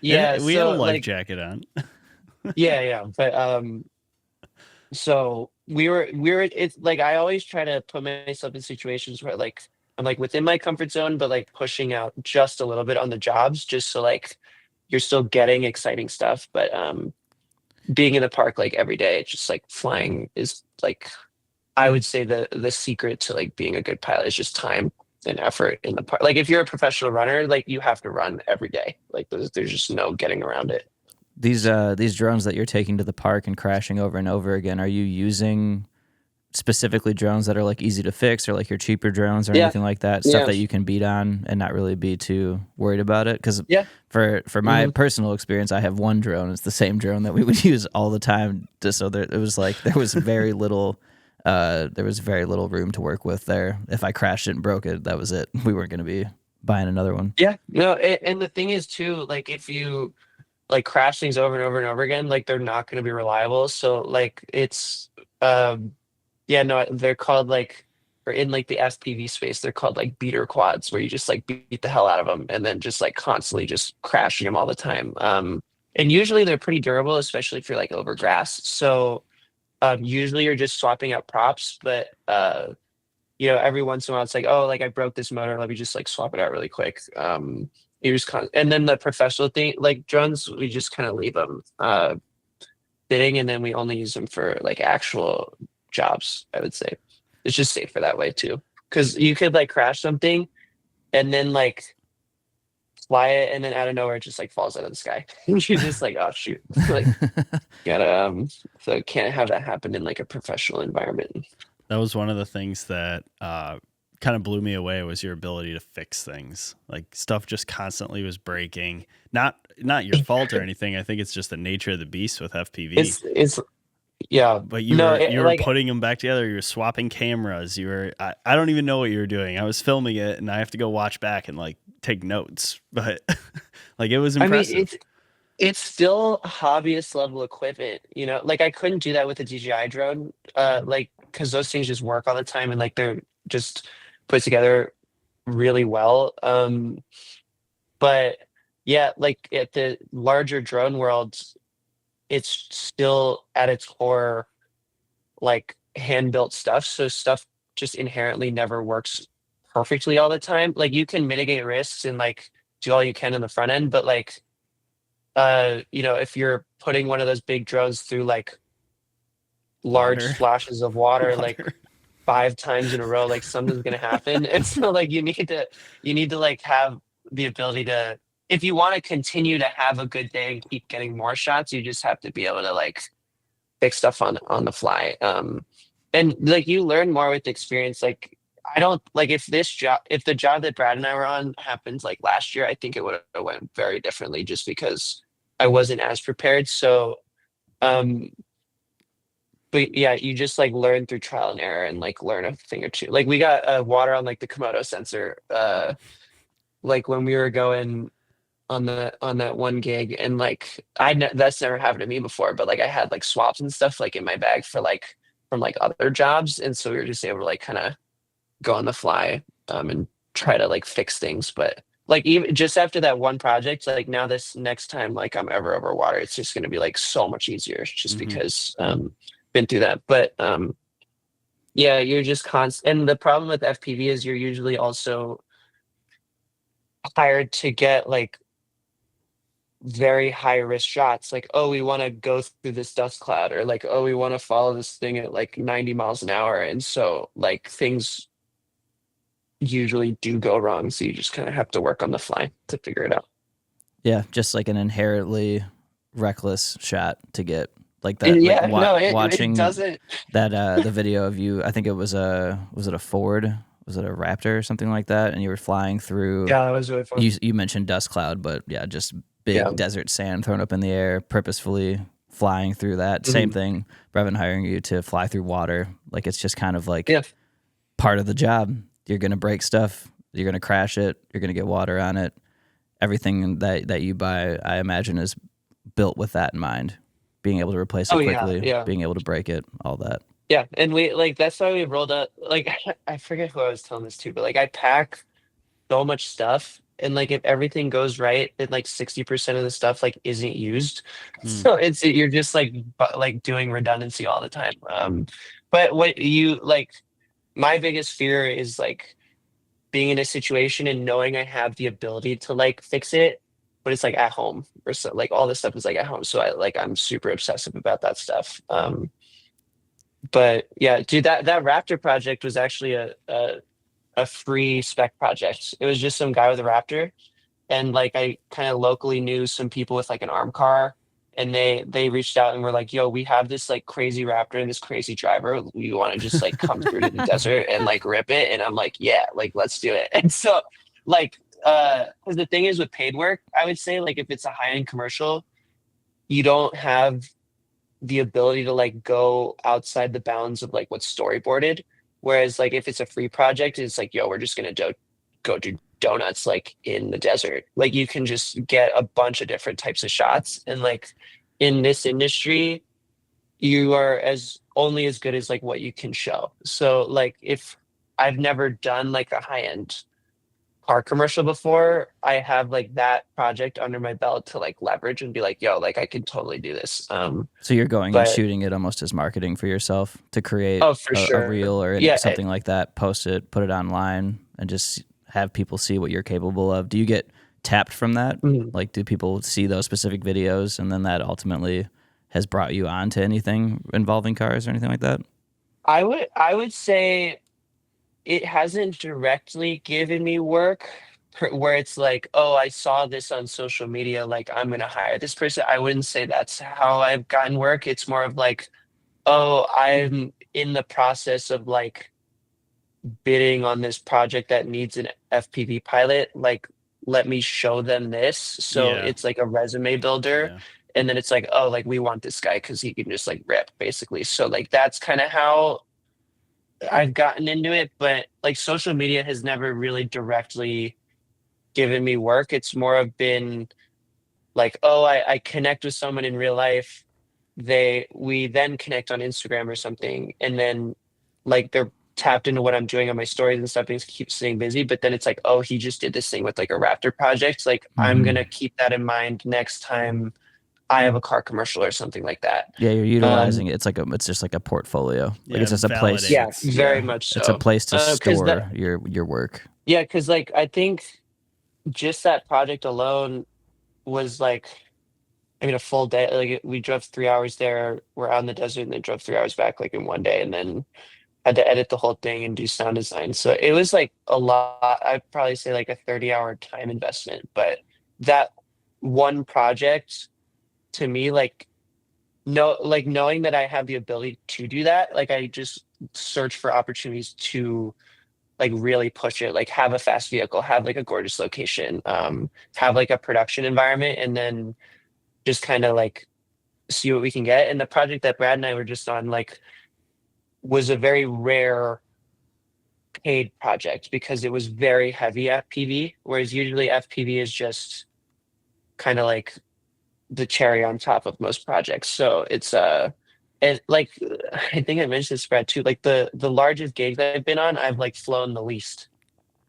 Speaker 1: yeah,
Speaker 3: And we had a
Speaker 1: so
Speaker 3: life
Speaker 1: like
Speaker 3: jacket on.
Speaker 1: yeah, but so we were it's like I always try to put myself in situations where like I'm like within my comfort zone, but like pushing out just a little bit on the jobs, just so like you're still getting exciting stuff, but being in the park like every day, just like flying is like I would say the secret to like being a good pilot is just time and effort in the park. Like if you're a professional runner, like you have to run every day. Like there's just no getting around it.
Speaker 2: These drones that you're taking to the park and crashing over and over again, are you using specifically drones that are like easy to fix or like your cheaper drones or
Speaker 1: Yeah,
Speaker 2: anything like that? Stuff
Speaker 1: yeah,
Speaker 2: that you can beat on and not really be too worried about it? Because
Speaker 1: yeah.
Speaker 2: for my
Speaker 1: hmm
Speaker 2: personal experience, I have one drone. It's the same drone that we would use all the time. Just so there, it was like there was very little room to work with there. If I crashed it and broke it, that was it. We weren't going to be buying another one.
Speaker 1: Yeah, no, and the thing is too, like if you like crash things over and over and over again, like they're not going to be reliable. So like it's um yeah, no, they're called like or in like the SPV space, they're called like beater quads where you just like beat the hell out of them and then just like constantly just crashing them all the time. And usually they're pretty durable, especially if you're like over grass. So usually you're just swapping out props, but every once in a while it's like, oh, like I broke this motor, let me just like swap it out really quick. You just and then the professional thing, like drones, we just kind of leave them sitting, and then we only use them for like actual jobs. I would say it's just safer that way too, because you could like crash something and then like fly it, and then out of nowhere it just like falls out of the sky. And you're just like, oh shoot, like gotta so can't have that happen in like a professional environment.
Speaker 3: That was one of the things that kind of blew me away was your ability to fix things. Like stuff just constantly was breaking. Not your fault or anything. I think it's just the nature of the beast with FPV.
Speaker 1: It's yeah.
Speaker 3: But you
Speaker 1: No,
Speaker 3: were
Speaker 1: it,
Speaker 3: you were
Speaker 1: like
Speaker 3: putting them back together. You were swapping cameras. I don't even know what you were doing. I was filming it and I have to go watch back and like take notes. But like it was
Speaker 1: I mean,
Speaker 3: impressive.
Speaker 1: it's still hobbyist level equipment, like I couldn't do that with a DJI drone, like because those things just work all the time and like they're just put together really well. But yeah, like at the larger drone world, it's still at its core like hand built stuff. So stuff just inherently never works perfectly all the time. Like you can mitigate risks and like do all you can in the front end, but like if you're putting one of those big drones through like large
Speaker 3: Water.
Speaker 1: splashes of water like
Speaker 3: Water.
Speaker 1: 5 times in a row, like something's gonna happen. And so like you need to like have the ability to, if you want to continue to have a good day and keep getting more shots, you just have to be able to like fix stuff on the fly. And like you learn more with experience. Like I don't like if the job that Brad and I were on happened like last year, I think it would have went very differently just because I wasn't as prepared. So um but yeah, you just like learn through trial and error and like learn a thing or two. Like we got water on like the Komodo sensor like when we were going on that one gig, and like that's never happened to me before, but like I had like swaps and stuff like in my bag for like from like other jobs, and so we were just able to like kind of go on the fly and try to like fix things. But like even just after that one project, like now this next time like I'm ever over water, it's just going to be like so much easier just because been through that. But yeah, you're just constant, and the problem with FPV is you're usually also hired to get like very high risk shots, like oh we want to go through this dust cloud, or like oh we want to follow this thing at like 90 miles an hour, and so like things usually do go wrong, so you just kind of have to work on the fly to figure it out.
Speaker 2: Yeah, just like an inherently reckless shot to get like that.
Speaker 1: And
Speaker 2: Like
Speaker 1: yeah, no, it
Speaker 2: watching
Speaker 1: doesn't.
Speaker 2: that the video of you. I think it was it a Ford? Was it a Raptor or something like that? And you were flying through.
Speaker 1: Yeah, that was really fun.
Speaker 2: You mentioned dust cloud, but yeah, just big
Speaker 1: Yeah.
Speaker 2: desert sand thrown up in the air, purposefully flying through that. Same thing. Brevin hiring you to fly through water. Like it's just kind of like
Speaker 1: Yeah.
Speaker 2: part of the job. You're gonna break stuff. You're gonna crash it. You're gonna get water on it. Everything that you buy, I imagine, is built with that in mind. Being able to replace it
Speaker 1: Oh yeah,
Speaker 2: quickly,
Speaker 1: yeah.
Speaker 2: being able to break it, all that.
Speaker 1: Yeah, and we like that's why we rolled out like I forget who I was telling this to, but like I pack so much stuff, and like if everything goes right, then like 60% of the stuff like isn't used. So you're just like like doing redundancy all the time. But what you like, my biggest fear is like being in a situation and knowing I have the ability to like fix it, but it's like at home, or so like all this stuff is like at home. So I'm super obsessive about that stuff. But yeah, dude, that Raptor project was actually a free spec project. It was just some guy with a Raptor, and like I kind of locally knew some people with like an arm car, and they reached out and were like, "Yo, we have this like crazy Raptor and this crazy driver. We want to just like come through to the desert and like rip it." And I'm like, "Yeah, like let's do it." And so like because the thing is with paid work, I would say like if it's a high-end commercial, you don't have the ability to like go outside the bounds of like what's storyboarded. Whereas like if it's a free project, it's like, yo, we're just gonna go do donuts like in the desert. Like you can just get a bunch of different types of shots. And like in this industry, you are as only as good as like what you can show. So like if I've never done like a high-end car commercial before, I have like that project under my belt to like leverage and be like, yo, like I can totally do this.
Speaker 2: So you're going and
Speaker 1: But
Speaker 2: shooting it almost as marketing for yourself to create
Speaker 1: oh, for
Speaker 2: a
Speaker 1: sure.
Speaker 2: reel or
Speaker 1: Yeah,
Speaker 2: something like that, post it, put it online, and just have people see what you're capable of. Do you get tapped from that?
Speaker 1: mhm.
Speaker 2: Like, do people see those specific videos and then that ultimately has brought you on to anything involving cars or anything like that?
Speaker 1: I would say it hasn't directly given me work where it's like, oh, I saw this on social media, like I'm gonna hire this person. I wouldn't say that's how I've gotten work. It's more of like, oh, I'm in the process of like bidding on this project that needs an FPV pilot. Like, let me show them this. So
Speaker 3: Yeah.
Speaker 1: it's like a resume builder.
Speaker 3: Yeah.
Speaker 1: And then it's like, oh, like we want this guy because he can just like rip basically. So like that's kind of how I've gotten into it. But like social media has never really directly given me work. It's more of been like, oh, I connect with someone in real life. We then connect on Instagram or something, and then like they're tapped into what I'm doing on my stories and stuff and keep staying busy. But then it's like, oh, he just did this thing with like a Raptor project. Like I'm gonna keep that in mind next time I have a car commercial or something like that.
Speaker 2: Yeah, you're utilizing it. It's just like a portfolio. Like
Speaker 3: Yeah,
Speaker 2: it's just a place.
Speaker 3: validate.
Speaker 1: Yeah, very
Speaker 2: Yeah.
Speaker 1: much so.
Speaker 2: It's a place to
Speaker 1: 'Cause
Speaker 2: store your work.
Speaker 1: yeah, because like I think just that project alone was like I mean, a full day. Like we drove 3 hours there. We're out in the desert and then drove 3 hours back like in one day, and then had to edit the whole thing and do sound design. So it was like a lot. I'd probably say like a 30-hour time investment. But that one project to me, like no, like knowing that I have the ability to do that, like I just search for opportunities to like really push it, like have a fast vehicle, have like a gorgeous location, have like a production environment, and then just kind of like see what we can get. And the project that Brad and I were just on, like, was a very rare paid project because it was very heavy FPV, whereas usually FPV is just kind of like the cherry on top of most projects. So it's and like I think I mentioned this, Brad, too. Like the largest gigs I've been on, I've like flown the least.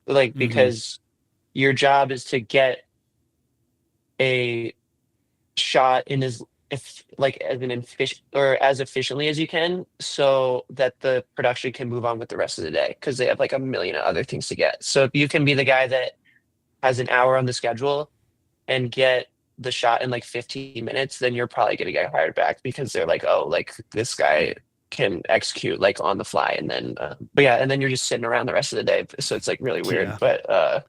Speaker 1: Like
Speaker 3: Mm-hmm.
Speaker 1: because your job is to get a shot in as if like as an efficient or as efficiently as you can so that the production can move on with the rest of the day because they have like a million other things to get. So if you can be the guy that has an hour on the schedule and get the shot in like 15 minutes, then you're probably going to get hired back because they're like, oh, like this guy can execute like on the fly. And then, but yeah, and then you're just sitting around the rest of the day. So it's like really weird,
Speaker 3: Yeah.
Speaker 1: but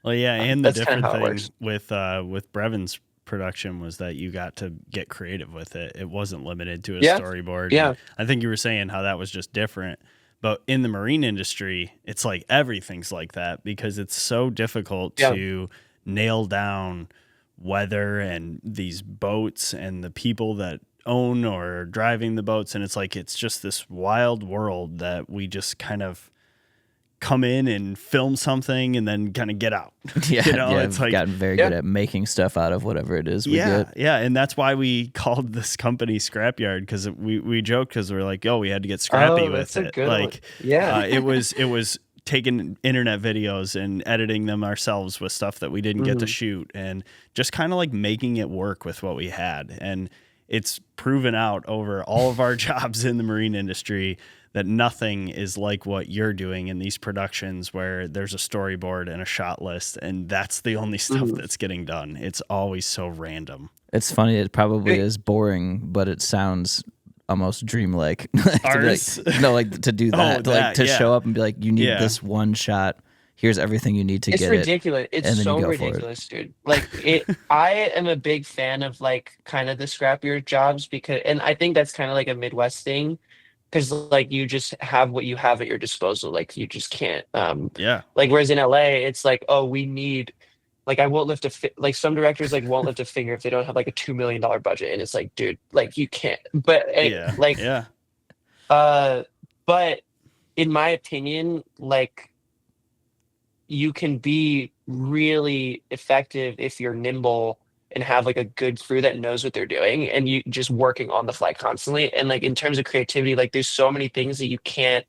Speaker 3: Well, yeah, and the
Speaker 1: that's kind of
Speaker 3: different
Speaker 1: how it
Speaker 3: thing
Speaker 1: works.
Speaker 3: with Brevin's production was that you got to get creative with it. It wasn't limited to a
Speaker 1: Yeah.
Speaker 3: storyboard. And
Speaker 1: Yeah.
Speaker 3: I think you were saying how that was just different. But in the marine industry, it's like everything's like that because it's so difficult
Speaker 1: Yeah.
Speaker 3: to nail down weather and these boats and the people that own or are driving the boats. And it's like it's just this wild world that we just kind of come in and film something and then kind of get out.
Speaker 2: Yeah,
Speaker 3: You know,
Speaker 2: yeah,
Speaker 3: it's
Speaker 2: I've
Speaker 3: like,
Speaker 2: gotten very
Speaker 1: Yeah.
Speaker 2: good at making stuff out of whatever it is we
Speaker 3: yeah,
Speaker 2: get.
Speaker 3: yeah. And that's why we called this company Scrapyard because we joked because we're like, oh, we had to get scrappy
Speaker 1: Oh,
Speaker 3: with
Speaker 1: that's a
Speaker 3: it.
Speaker 1: good one.
Speaker 3: Like,
Speaker 1: Yeah.
Speaker 3: it was taking internet videos and editing them ourselves with stuff that we didn't get to
Speaker 1: Mhm.
Speaker 3: shoot and just kind of like making it work with what we had. And it's proven out over all of our jobs in the marine industry that nothing is like what you're doing in these productions where there's a storyboard and a shot list and that's the only stuff
Speaker 1: Mhm.
Speaker 3: that's getting done. It's always so random.
Speaker 2: It's funny. It probably
Speaker 1: Hey.
Speaker 2: is boring, but it sounds almost dreamlike. Like, to be
Speaker 3: Ours?
Speaker 2: like, no, like to do that,
Speaker 3: Oh,
Speaker 2: like
Speaker 3: that,
Speaker 2: to
Speaker 3: yeah.
Speaker 2: show up and be like, you need
Speaker 3: Yeah.
Speaker 2: this one shot. Here's everything you need to
Speaker 1: It's
Speaker 2: get it,
Speaker 1: ridiculous. It's
Speaker 2: and then you
Speaker 1: so
Speaker 2: go for it.
Speaker 1: ridiculous, dude. Like it, I am a big fan of like kind of the scrappier jobs because, and I think that's kind of like a Midwest thing because like you just have what you have at your disposal. Like you just can't,
Speaker 3: Yeah.
Speaker 1: like whereas in LA, it's like, oh, we need, like I won't lift like some directors like won't lift a finger if they don't have like a $2 million budget, and it's like, dude, like you can't. But
Speaker 3: Yeah.
Speaker 1: like,
Speaker 3: Yeah.
Speaker 1: but in my opinion, like you can be really effective if you're nimble and have like a good crew that knows what they're doing and you just working on the fly constantly. And like in terms of creativity, like there's so many things that you can't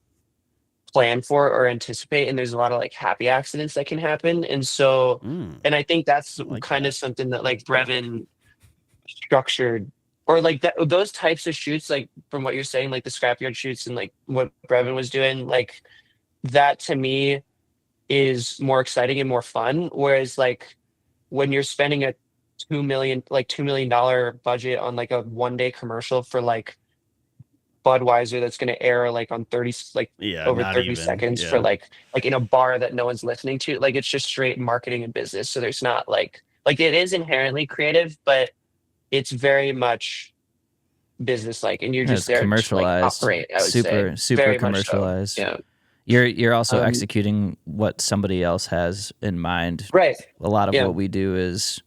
Speaker 1: plan for or anticipate. And there's a lot of like happy accidents that can happen. And so,
Speaker 3: Mm,
Speaker 1: and I think that's
Speaker 3: I like
Speaker 1: kind
Speaker 3: that.
Speaker 1: of something that like Brevin structured or like that those types of shoots, like from what you're saying, like the scrapyard shoots and like what Brevin was doing, like that to me is more exciting and more fun. Whereas like when you're spending a $2 million budget on like a 1 day commercial for like Budweiser that's going to air like on 30 like
Speaker 3: Yeah.
Speaker 1: over
Speaker 3: Not
Speaker 1: 30
Speaker 3: even.
Speaker 1: seconds for
Speaker 3: Yeah.
Speaker 1: like in a bar that no one's listening to, like it's just straight marketing and business. So there's not like it is inherently creative, but it's very much business like, and you're
Speaker 2: And
Speaker 1: just
Speaker 2: it's
Speaker 1: there to like
Speaker 2: commercialized,
Speaker 1: operate, I would say.
Speaker 2: super
Speaker 1: Very much so.
Speaker 2: commercialized.
Speaker 1: Yeah.
Speaker 2: You're also
Speaker 1: Um,
Speaker 2: executing what somebody else has in mind.
Speaker 1: right.
Speaker 2: A lot of
Speaker 1: Yeah.
Speaker 2: what we do is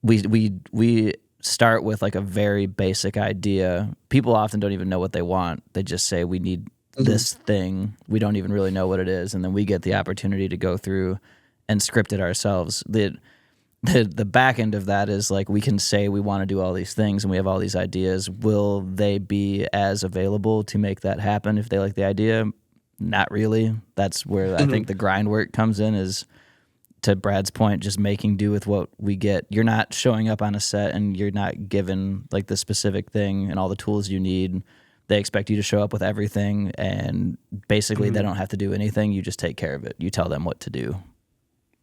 Speaker 2: we start with like a very basic idea. People often don't even know what they want. They just say we need this thing. We don't even really know what it is, and then we get the opportunity to go through and script it ourselves. The back end of that is like we can say we want to do all these things and we have all these ideas. Will they be as available to make that happen if they like the idea? Not really. That's where I think the grind work comes in, is to Brad's point, just making do with what we get. You're not showing up on a set and you're not given like the specific thing and all the tools you need. They expect you to show up with everything, and basically they don't have to do anything. You just take care of it. You tell them what to do.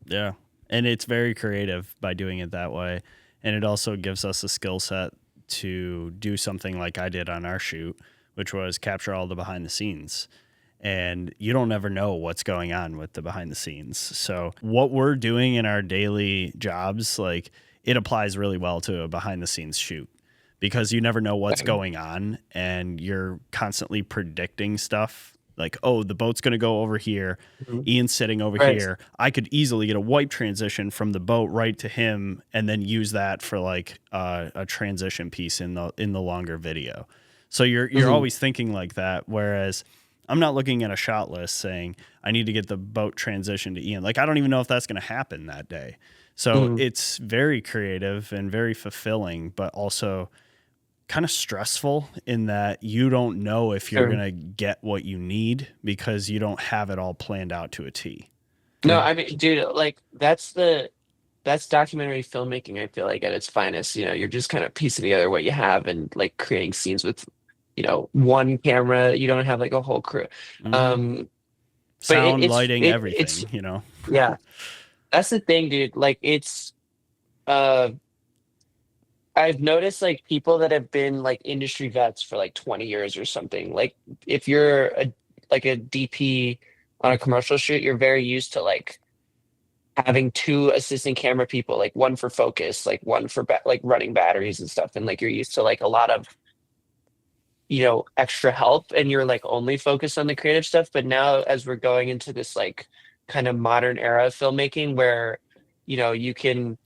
Speaker 3: Yeah. And it's very creative by doing it that way. and it also gives us a skill set to do something like I did on our shoot, which was capture all the behind the scenes. And you don't ever know what's going on with the behind the scenes. So what we're doing in our daily jobs, like it applies really well to a behind the scenes shoot because you never know what's going on and you're constantly predicting stuff like, oh, the boat's going to go over here. Ian's sitting over here. I could easily get a wipe transition from the boat right to him and then use that for like a transition piece in the longer video. So you're always thinking like that. Whereas I'm not looking at a shot list saying I need to get the boat transition to Ian. Like, I don't even know if that's going to happen that day. So it's very creative and very fulfilling, but also kind of stressful in that you don't know if you're going to get what you need because you don't have it all planned out to a T.
Speaker 1: No, I mean, dude, like that's documentary filmmaking, I feel like at its finest. You know, you're just kind of piecing together what you have and like creating scenes with, you know, one camera. You don't have like a whole crew.
Speaker 3: Sound, lighting, everything, you know.
Speaker 1: Yeah. That's the thing, dude. Like I've noticed like people that have been like industry vets for like 20 years or something. Like if you're a DP on a commercial shoot, you're very used to like having two assistant camera people, like one for focus, like one for like running batteries and stuff. And like you're used to like a lot of, you know, extra help and you're like only focused on the creative stuff. But now as we're going into this like kind of modern era of filmmaking where, you know, you can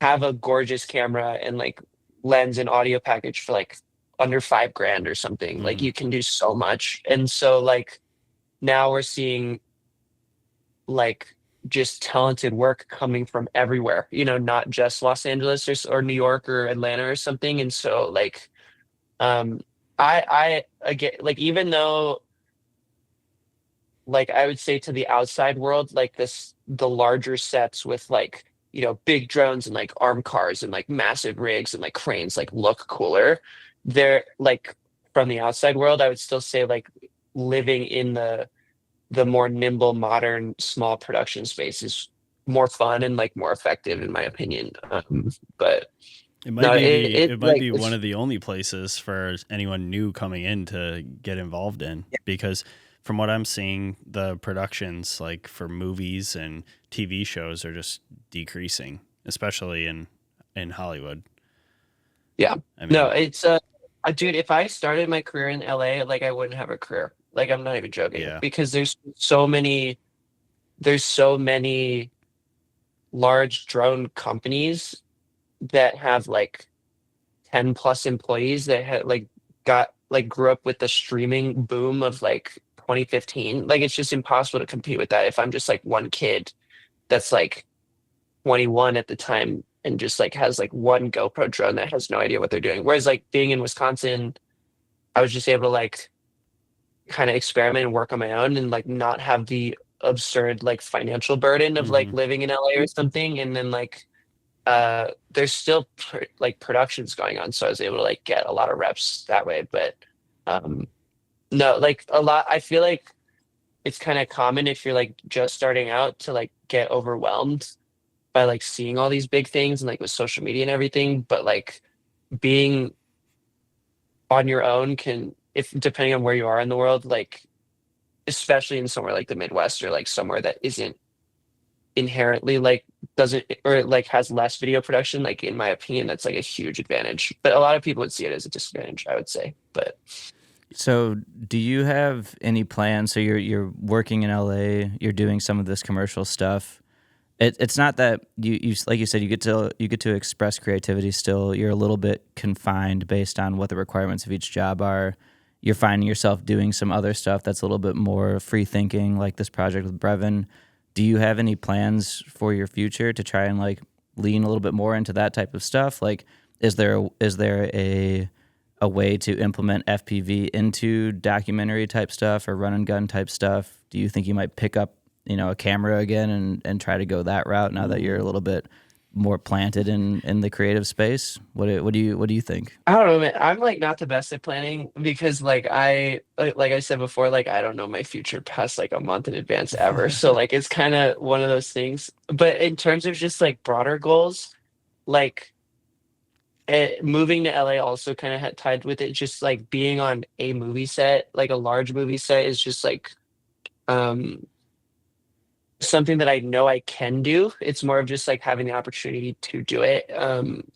Speaker 1: have a gorgeous camera and like lens and audio package for like under $5,000 or something. Like you can do so much. And so like now we're seeing like just talented work coming from everywhere, you know, not just Los Angeles or New York or Atlanta or something. And so like I again, like even though like I would say to the outside world, like the larger sets with like, you know, big drones and like armed cars and like massive rigs and like cranes like look cooler. They're like from the outside world, I would still say like living in the more nimble, modern, small production space is more fun and like more effective in my opinion. But
Speaker 3: it might be one of the only places for anyone new coming in to get involved in because from what I'm seeing, the productions like for movies and TV shows are just decreasing, especially in Hollywood.
Speaker 1: Yeah.
Speaker 3: I mean,
Speaker 1: No, it's dude, if I started my career in LA, like I wouldn't have a career. Like I'm not even joking.
Speaker 3: Yeah.
Speaker 1: Because there's so many large drone companies that have like 10 plus employees that had like grew up with the streaming boom of like 2015. Like it's just impossible to compete with that if I'm just like one kid that's like 21 at the time and just like has like one GoPro drone that has no idea what they're doing. Whereas like being in Wisconsin, I was just able to like kind of experiment and work on my own and like not have the absurd like financial burden of like living in LA or something. And then like there's still like productions going on, so I was able to like get a lot of reps that way. But no, like a lot, I feel like it's kind of common if you're like just starting out to like get overwhelmed by like seeing all these big things and like with social media and everything. But like being on your own can, if depending on where you are in the world, like especially in somewhere like the Midwest or like somewhere that isn't inherently like doesn't or like has less video production, like in my opinion that's like a huge advantage, but a lot of people would see it as a disadvantage, I would say. But
Speaker 2: so do you have any plans? So you're working in LA, you're doing some of this commercial stuff. It's not that you like you said, you get to express creativity still. You're a little bit confined based on what the requirements of each job are. You're finding yourself doing some other stuff that's a little bit more free thinking, like this project with Brevin. Do you have any plans for your future to try and like lean a little bit more into that type of stuff? Like, is there a way to implement FPV into documentary type stuff or run and gun type stuff? Do you think you might pick up, you know, a camera again and try to go that route now that you're a little bit more planted in the creative space? What do you think?
Speaker 1: I don't know, man. I'm like not the best at planning because like I said before, like I don't know my future past like a month in advance ever. So like it's kind of one of those things. But in terms of just like broader goals, like moving to LA also kind of had tied with it. Just like being on a movie set, like a large movie set, is just like um, something that I know I can do. It's more of just like having the opportunity to do it.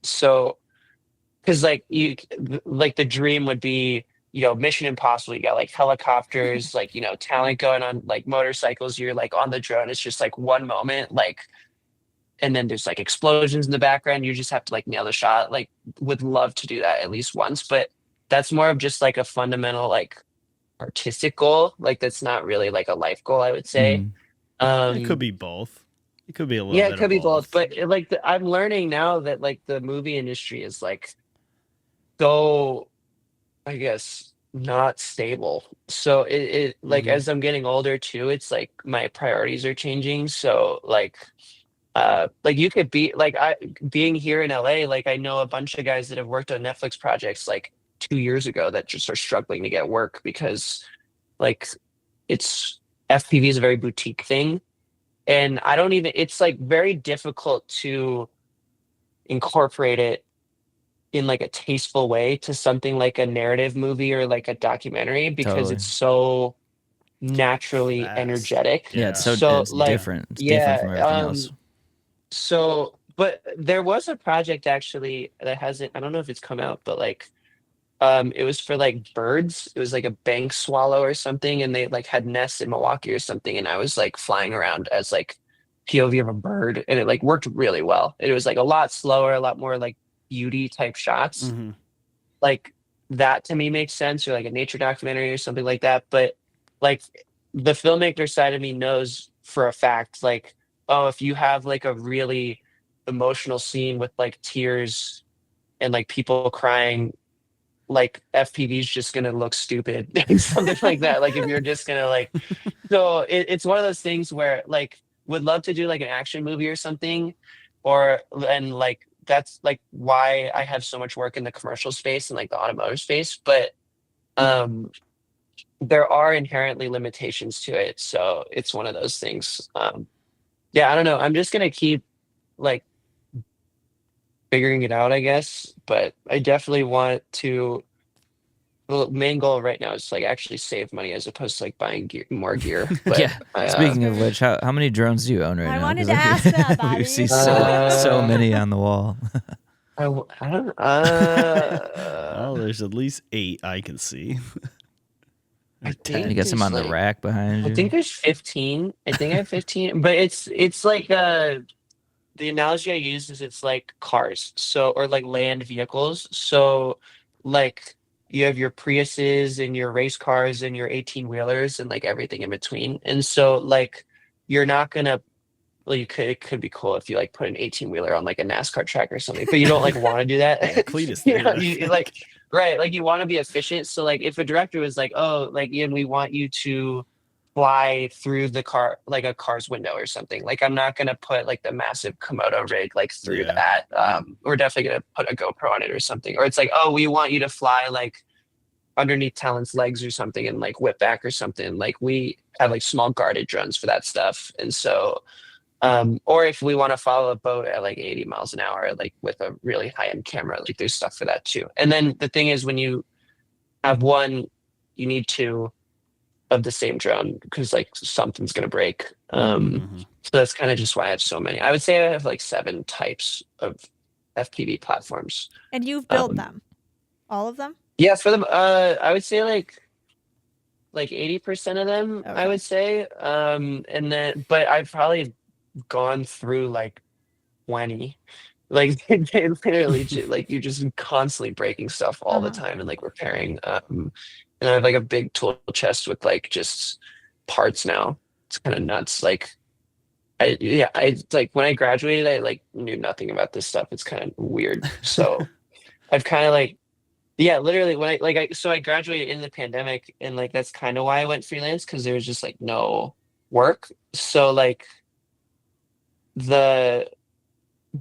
Speaker 1: So because like like the dream would be, Mission Impossible. You got like helicopters, like talent going on like motorcycles. You're like on the drone. It's just like one moment, like, and then there's like explosions in the background. You just have to like nail the shot. Like, would love to do that at least once, but that's more of just like a fundamental like artistic goal. Like that's not really like a life goal, I would say.
Speaker 2: Mm.
Speaker 3: It could
Speaker 1: Um,
Speaker 3: be both. It could be a little
Speaker 1: yeah, it
Speaker 3: bit of
Speaker 1: could be both,
Speaker 3: both.
Speaker 1: but like I'm learning now that like the movie industry is like so, I guess, not stable. So it like
Speaker 3: Hmm.
Speaker 1: as I'm getting older too, it's like my priorities are changing. So like you could be like I being here in LA, like I know a bunch of guys that have worked on Netflix projects like 2 years ago that just are struggling to get work because like it's FPV is a very boutique thing. And I don't even, it's like very difficult to incorporate it in like a tasteful way to something like a narrative movie or like a documentary because
Speaker 2: Totally.
Speaker 1: it's so naturally
Speaker 3: Fast.
Speaker 1: energetic.
Speaker 2: Yeah, it's
Speaker 3: Yeah.
Speaker 2: so
Speaker 1: So
Speaker 2: it's
Speaker 1: like,
Speaker 2: different. It's different
Speaker 1: yeah,
Speaker 2: from everything else.
Speaker 1: so but there was a project actually that hasn't, I don't know if it's come out, but like it was for like birds. It was like a bank swallow or something, and they like had nests in Milwaukee or something. And I was like flying around as like POV of a bird, and it like worked really well. It was like a lot slower, a lot more like beauty type shots.
Speaker 3: Hmm.
Speaker 1: Like that to me makes sense, or like a nature documentary or something like that. But like the filmmaker side of me knows for a fact, like, oh, if you have like a really emotional scene with like tears and like people crying, like FPV is just gonna look stupid, something like that. Like if you're just gonna like, so it's one of those things where like would love to do like an action movie or something, or and like that's like why I have so much work in the commercial space and like the automotive space. But um, there are inherently limitations to it, so it's one of those things. Yeah, I don't know. I'm just gonna keep like figuring it out, I guess. But I definitely want to. The main goal right now is to, like actually save money as opposed to like buying more gear. But
Speaker 2: Yeah.
Speaker 1: I
Speaker 4: That's
Speaker 2: Speaking of
Speaker 4: fair.
Speaker 2: which, how many drones do you own right
Speaker 4: I
Speaker 2: now?
Speaker 4: wanted
Speaker 2: Because
Speaker 4: to ask that,
Speaker 2: we see
Speaker 4: Bobby.
Speaker 2: so many on the wall.
Speaker 1: I don't
Speaker 3: Oh, there's at least 8 I can see.
Speaker 1: I
Speaker 3: Or
Speaker 2: You
Speaker 1: think
Speaker 2: got
Speaker 3: 10.
Speaker 2: some
Speaker 1: there's
Speaker 2: on the
Speaker 1: like
Speaker 2: rack behind
Speaker 1: I
Speaker 2: you.
Speaker 1: think there's 15. I think I have 15, but it's like the analogy I use is it's like cars. So or like land vehicles. So like you have your Priuses and your race cars and your 18 wheelers and like everything in between. And so like you're not gonna, well, you could, it could be cool if you like put an 18 wheeler on like a NASCAR track or something, but you don't like want to do
Speaker 3: Yeah,
Speaker 1: that.
Speaker 3: Cletus did, I
Speaker 1: You
Speaker 3: think.
Speaker 1: like, right, like you want to be efficient. So like if a director was like, oh, like Ian, we want you to fly through the car, like a car's window or something. Like I'm not gonna put like the massive Komodo rig like through
Speaker 3: Yeah.
Speaker 1: that. We're definitely gonna put a GoPro on it or something. Or it's like, oh, we want you to fly like underneath Talon's legs or something and like whip back or something. Like we have like small guarded drones for that stuff. And so or if we want to follow a boat at like 80 miles an hour, like with a really high end camera, like there's stuff for that too. And then the thing is, when you have one, you need two of the same drone because like something's going to break.
Speaker 3: Hmm.
Speaker 1: So that's kind of just why I have so many. I would say I have like 7 types of FPV platforms.
Speaker 4: And you've built
Speaker 1: Um,
Speaker 4: them, all of them?
Speaker 1: yeah, for them, I would say like 80% of them, I
Speaker 4: Okay.
Speaker 1: would say. And then, but I've probably gone through like 20. Like they literally like you're just constantly breaking stuff all the
Speaker 4: Uh-huh.
Speaker 1: time and like repairing. And I have like a big tool chest with like just parts now. It's kind of nuts. Like I like when I graduated, I like knew nothing about this stuff. It's kind of weird. So I've kind of like yeah, literally when I graduated in the pandemic and like that's kind of why I went freelance because there was just like no work. So like the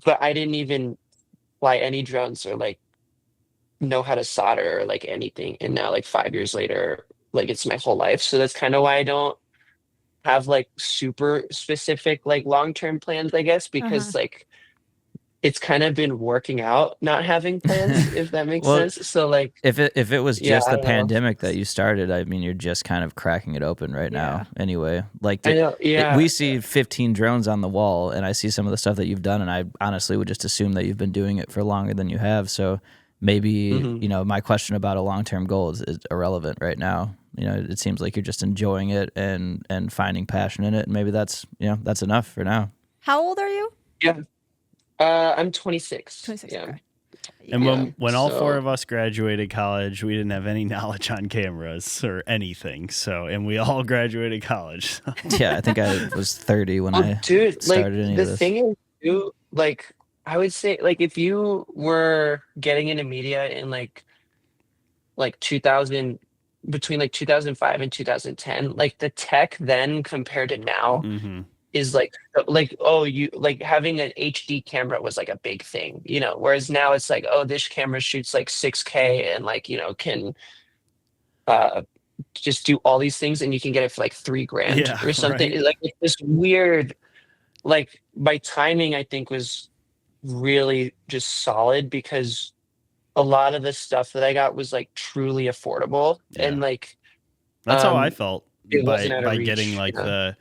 Speaker 1: but I didn't even fly any drones or like know how to solder or like anything. And now like 5 years later, like it's my whole life. So that's kind of why I don't have like super specific like long-term plans, I guess,
Speaker 4: Uh-huh.
Speaker 1: because like it's kind of been working out not having plans, if that makes
Speaker 2: Well,
Speaker 1: sense. So like,
Speaker 2: if it was
Speaker 1: yeah,
Speaker 2: just
Speaker 1: I
Speaker 2: the
Speaker 1: don't know.
Speaker 2: pandemic that you started, I mean, you're just kind of cracking it open right
Speaker 4: Yeah.
Speaker 2: now. Anyway, like
Speaker 1: I know,
Speaker 2: we
Speaker 1: yeah.
Speaker 2: see 15 drones on the wall, and I see some of the stuff that you've done, and I honestly would just assume that you've been doing it for longer than you have. So maybe
Speaker 1: Hmm.
Speaker 2: my question about a long-term goal is irrelevant right now. It seems like you're just enjoying it and finding passion in it, and maybe that's enough for now.
Speaker 4: How old are you?
Speaker 1: Yeah. I'm 26.
Speaker 4: 26.
Speaker 1: Yeah.
Speaker 4: Okay. Yeah.
Speaker 3: And
Speaker 1: Yeah.
Speaker 3: when all four
Speaker 1: So
Speaker 3: of us graduated college, we didn't have any knowledge on cameras or anything. So, and we all graduated college.
Speaker 2: Yeah, I think I was 30 when
Speaker 1: oh,
Speaker 2: I
Speaker 1: dude, like
Speaker 2: started any
Speaker 1: the
Speaker 2: of this.
Speaker 1: thing is, too, like I would say, like if you were getting into media in like 2000, between like 2005 and 2010, like the tech then compared to now
Speaker 3: Hmm.
Speaker 1: is like oh, you like having an HD camera was like a big thing, whereas now it's like, oh, this camera shoots like 6K and like can uh just do all these things, and you can get it for like 3 grand
Speaker 3: Yeah,
Speaker 1: or something.
Speaker 3: right.
Speaker 1: Like it's this weird, like my timing I think was really just solid, because a lot of the stuff that I got was like truly affordable,
Speaker 3: Yeah.
Speaker 1: and like
Speaker 3: That's how I felt
Speaker 1: it wasn't out of
Speaker 3: by getting
Speaker 1: reach.
Speaker 3: like the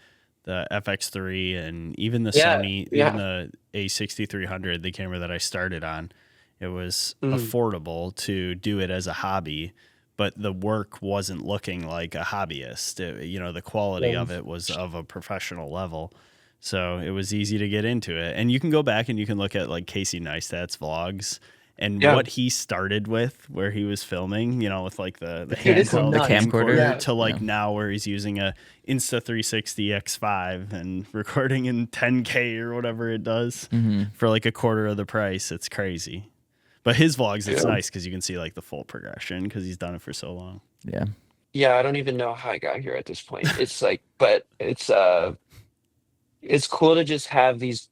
Speaker 3: FX3 and even the
Speaker 1: Yeah,
Speaker 3: Sony, even
Speaker 1: yeah.
Speaker 3: the A6300, the camera that I started on. It was
Speaker 1: Mhm.
Speaker 3: affordable to do it as a hobby, but the work wasn't looking like a hobbyist. The quality
Speaker 1: Yeah.
Speaker 3: of it was of a professional level. So it was easy to get into it. And you can go back and you can look at like Casey Neistat's vlogs and
Speaker 1: Yeah.
Speaker 3: what he started with, where he was filming, with like the
Speaker 1: Dude, it's
Speaker 3: handheld
Speaker 2: The
Speaker 1: nuts.
Speaker 2: camcorder.
Speaker 1: Yeah.
Speaker 3: to like
Speaker 2: Yeah.
Speaker 3: now where he's using a Insta360 X5 and recording in 10K or whatever it does
Speaker 2: Hmm.
Speaker 3: for like a quarter of the price. It's crazy. But his vlogs, it's
Speaker 1: Yeah.
Speaker 3: nice because you can see like the full progression because he's done it for so long.
Speaker 2: Yeah.
Speaker 1: Yeah, I don't even know how I got here at this point. It's like, but it's cool to just have these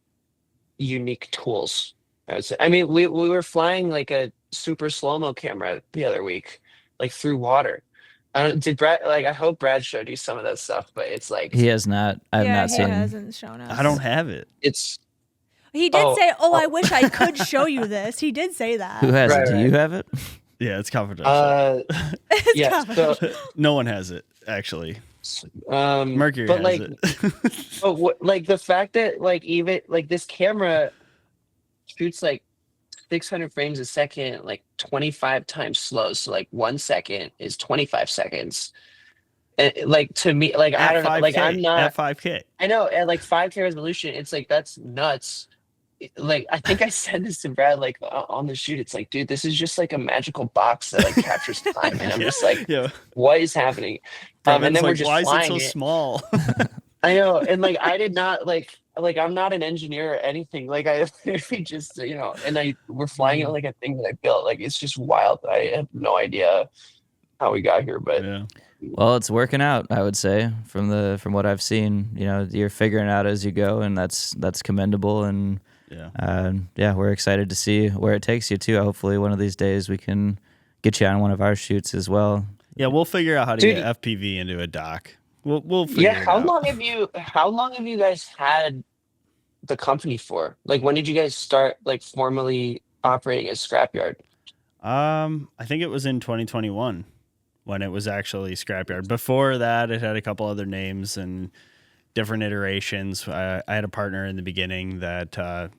Speaker 1: unique tools. I would say. I mean, we were flying like a super slow-mo camera the other week, like through water. I don't, did Brad, like, I hope Brad showed you some of that stuff, but it's like
Speaker 2: He has not. I have
Speaker 4: Yeah,
Speaker 2: not
Speaker 4: he
Speaker 2: seen.
Speaker 4: hasn't shown us.
Speaker 3: I don't have it.
Speaker 1: it's
Speaker 4: He did
Speaker 1: oh,
Speaker 4: say, "Oh,
Speaker 1: oh
Speaker 4: I wish I could show you this." He did say that.
Speaker 2: Who has
Speaker 1: right,
Speaker 2: it? Do
Speaker 1: right.
Speaker 2: you have it?
Speaker 3: Yeah, it's confidential.
Speaker 4: It's
Speaker 1: Yeah, so
Speaker 4: confidential.
Speaker 3: No one has it, actually. Mercury
Speaker 1: but
Speaker 3: has
Speaker 1: like,
Speaker 3: it.
Speaker 1: but like the fact that like even like this camera shoots like 600 frames a second, like 25 times slow. So like 1 second is 25 seconds. And like to me, like I
Speaker 3: At
Speaker 1: don't know, like
Speaker 3: 5K.
Speaker 1: I'm not.
Speaker 3: At 5K.
Speaker 1: I know at like 5K resolution, it's like that's nuts. Like I think I said this to Brad like on the shoot. It's like, dude, this is just like a magical box that like captures time, and I'm
Speaker 3: Yeah.
Speaker 1: just like,
Speaker 3: Yeah.
Speaker 1: what is happening? And
Speaker 3: Brevin's
Speaker 1: then we're
Speaker 3: like,
Speaker 1: just
Speaker 3: why is it
Speaker 1: flying
Speaker 3: so
Speaker 1: it.
Speaker 3: small?
Speaker 1: I know, and like I did not like I'm not an engineer or anything. Like I we just and we're flying it like a thing that I built. Like it's just wild. I have no idea how we got here, but
Speaker 3: Yeah.
Speaker 2: Well, it's working out, I would say, from what I've seen. You're figuring it out as you go, and that's commendable. And
Speaker 3: Yeah.
Speaker 2: we're excited to see where it takes you too. Hopefully, one of these days we can get you on one of our shoots as well.
Speaker 3: Yeah, we'll figure out how to
Speaker 1: Dude.
Speaker 3: get FPV into a dock. We'll figure
Speaker 1: yeah.
Speaker 3: it
Speaker 1: How
Speaker 3: out.
Speaker 1: long have you guys had the company for? Like when did you guys start like formally operating as Scrapyard?
Speaker 3: I think it was in 2021 when it was actually Scrapyard. Before that, it had a couple other names and different iterations. I had a partner in the beginning that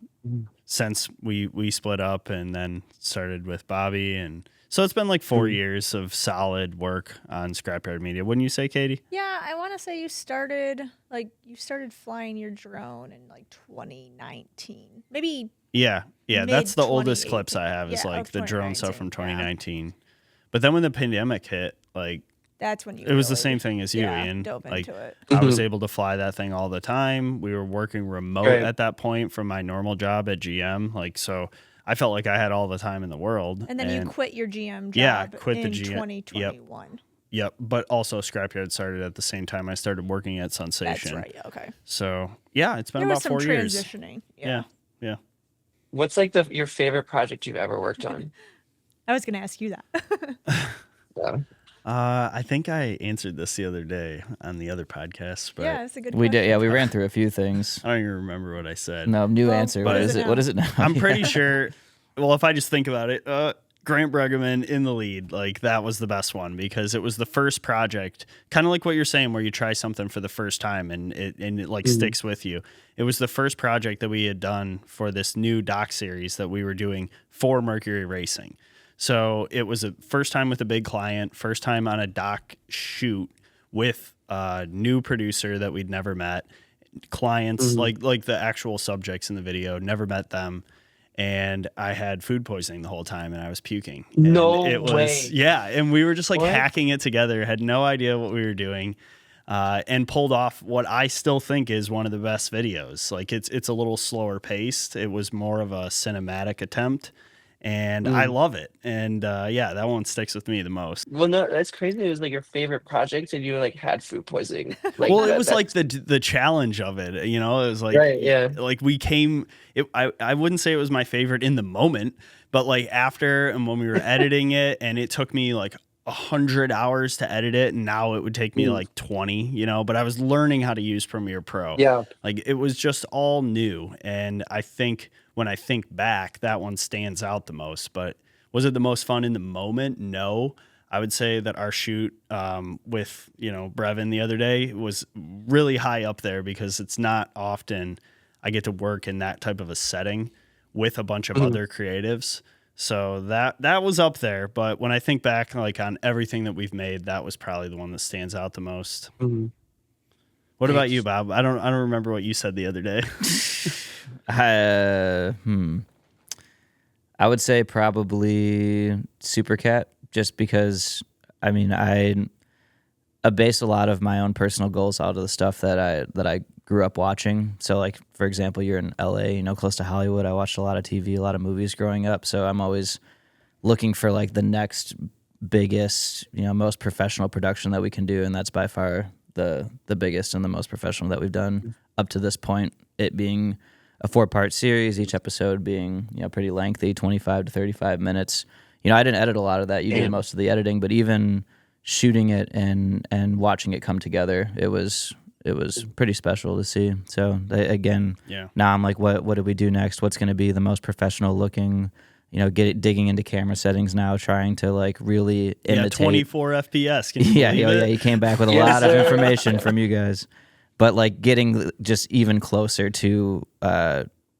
Speaker 3: since we split up and then started with Bobby, and so it's been like 4 years of solid work on Scrapyard Media. Wouldn't you say, Katie?
Speaker 4: Yeah, I want to say you started flying your drone in like 2019, maybe.
Speaker 3: Yeah, that's the oldest clips I
Speaker 4: 2018.
Speaker 3: have is
Speaker 4: Yeah,
Speaker 3: like
Speaker 4: of
Speaker 3: the drone stuff from
Speaker 4: 2019,
Speaker 3: 2019. But then when the pandemic hit, like
Speaker 4: That's when you.
Speaker 3: it was the
Speaker 4: really,
Speaker 3: same thing as you,
Speaker 4: yeah,
Speaker 3: Ian.
Speaker 4: dove
Speaker 3: Like
Speaker 4: into it.
Speaker 3: I was able to fly that thing all the time. We were working remote
Speaker 1: Right.
Speaker 3: at that point from my normal job at GM. Like so I felt like I had all the time in the world.
Speaker 4: And then you quit your GM job
Speaker 3: Yeah, quit the
Speaker 4: in
Speaker 3: GM.
Speaker 4: 2021.
Speaker 3: Yep, but also Scrapyard started at the same time I started working at Sensation.
Speaker 4: That's right. Yeah, okay.
Speaker 3: So yeah, it's been
Speaker 4: There was
Speaker 3: about
Speaker 4: some
Speaker 3: 4 years.
Speaker 4: transitioning.
Speaker 3: Yeah.
Speaker 1: What's like your favorite project you've ever worked on?
Speaker 4: I was going to ask you that.
Speaker 1: Yeah.
Speaker 3: I think I answered this the other day on the other podcast, but
Speaker 4: Yeah, that's a good
Speaker 2: We
Speaker 4: question.
Speaker 2: did, yeah. We ran through a few things.
Speaker 3: I don't even remember what I said.
Speaker 2: No, new
Speaker 4: Well,
Speaker 2: answer.
Speaker 4: what
Speaker 2: What
Speaker 4: is
Speaker 2: is
Speaker 4: it
Speaker 2: it?
Speaker 4: now?
Speaker 2: What is it now?
Speaker 3: I'm
Speaker 2: Yeah.
Speaker 3: pretty sure. Well, if I just think about it, Grant Bregman in the lead, like that was the best one because it was the first project, kind of like what you're saying, where you try something for the first time and it like sticks with you. It was the first project that we had done for this new doc series that we were doing for Mercury Racing. So it was a first time with a big client, first time on a doc shoot with a new producer that we'd never met, clients like the actual subjects in the video, never met them. And I had food poisoning the whole time and I was puking. And
Speaker 1: No
Speaker 3: it was,
Speaker 1: way.
Speaker 3: yeah. And we were just like
Speaker 1: What?
Speaker 3: hacking it together, had no idea what we were doing, and pulled off what I still think is one of the best videos. Like it's a little slower paced. It was more of a cinematic attempt. And I love it. And yeah, that one sticks with me the most.
Speaker 1: Well, no, that's crazy. It was like your favorite project, and you like had food poisoning. Like,
Speaker 3: Well, it was like the challenge of it, you know. It was like,
Speaker 1: Right, yeah.
Speaker 3: like we came. I wouldn't say it was my favorite in the moment, but like after and when we were editing it, and it took me like 100 hours to edit it, and now it would take me like 20, you know. But I was learning how to use Premiere Pro.
Speaker 1: Yeah.
Speaker 3: Like it was just all new, and I think when I think back, that one stands out the most. But was it the most fun in the moment? No. I would say that our shoot with, Brevin the other day was really high up there because it's not often I get to work in that type of a setting with a bunch of other creatives. So that was up there. But when I think back like on everything that we've made, that was probably the one that stands out the most. What about you, Bob? I don't remember what you said the other day.
Speaker 2: I would say probably Supercat, just because I mean I base a lot of my own personal goals out of the stuff that I grew up watching. So like for example, you're in LA, close to Hollywood. I watched a lot of TV, a lot of movies growing up. So I'm always looking for like the next biggest, most professional production that we can do, and that's by far the biggest and the most professional that we've done up to this point. It being a 4-part series, each episode being pretty lengthy, 25 to 35 minutes. I didn't edit a lot of that. You did most of the editing, but even shooting it and watching it come together, it was pretty special to see. So again, now I'm like, what do we do next? What's going to be the most professional looking? Digging into camera settings now, trying to like really imitate.
Speaker 3: 24 FPS. Can you
Speaker 2: Yeah,
Speaker 3: believe it?
Speaker 2: you came back with a
Speaker 1: Yes,
Speaker 2: lot of
Speaker 1: sir.
Speaker 2: information from you guys, but like getting just even closer to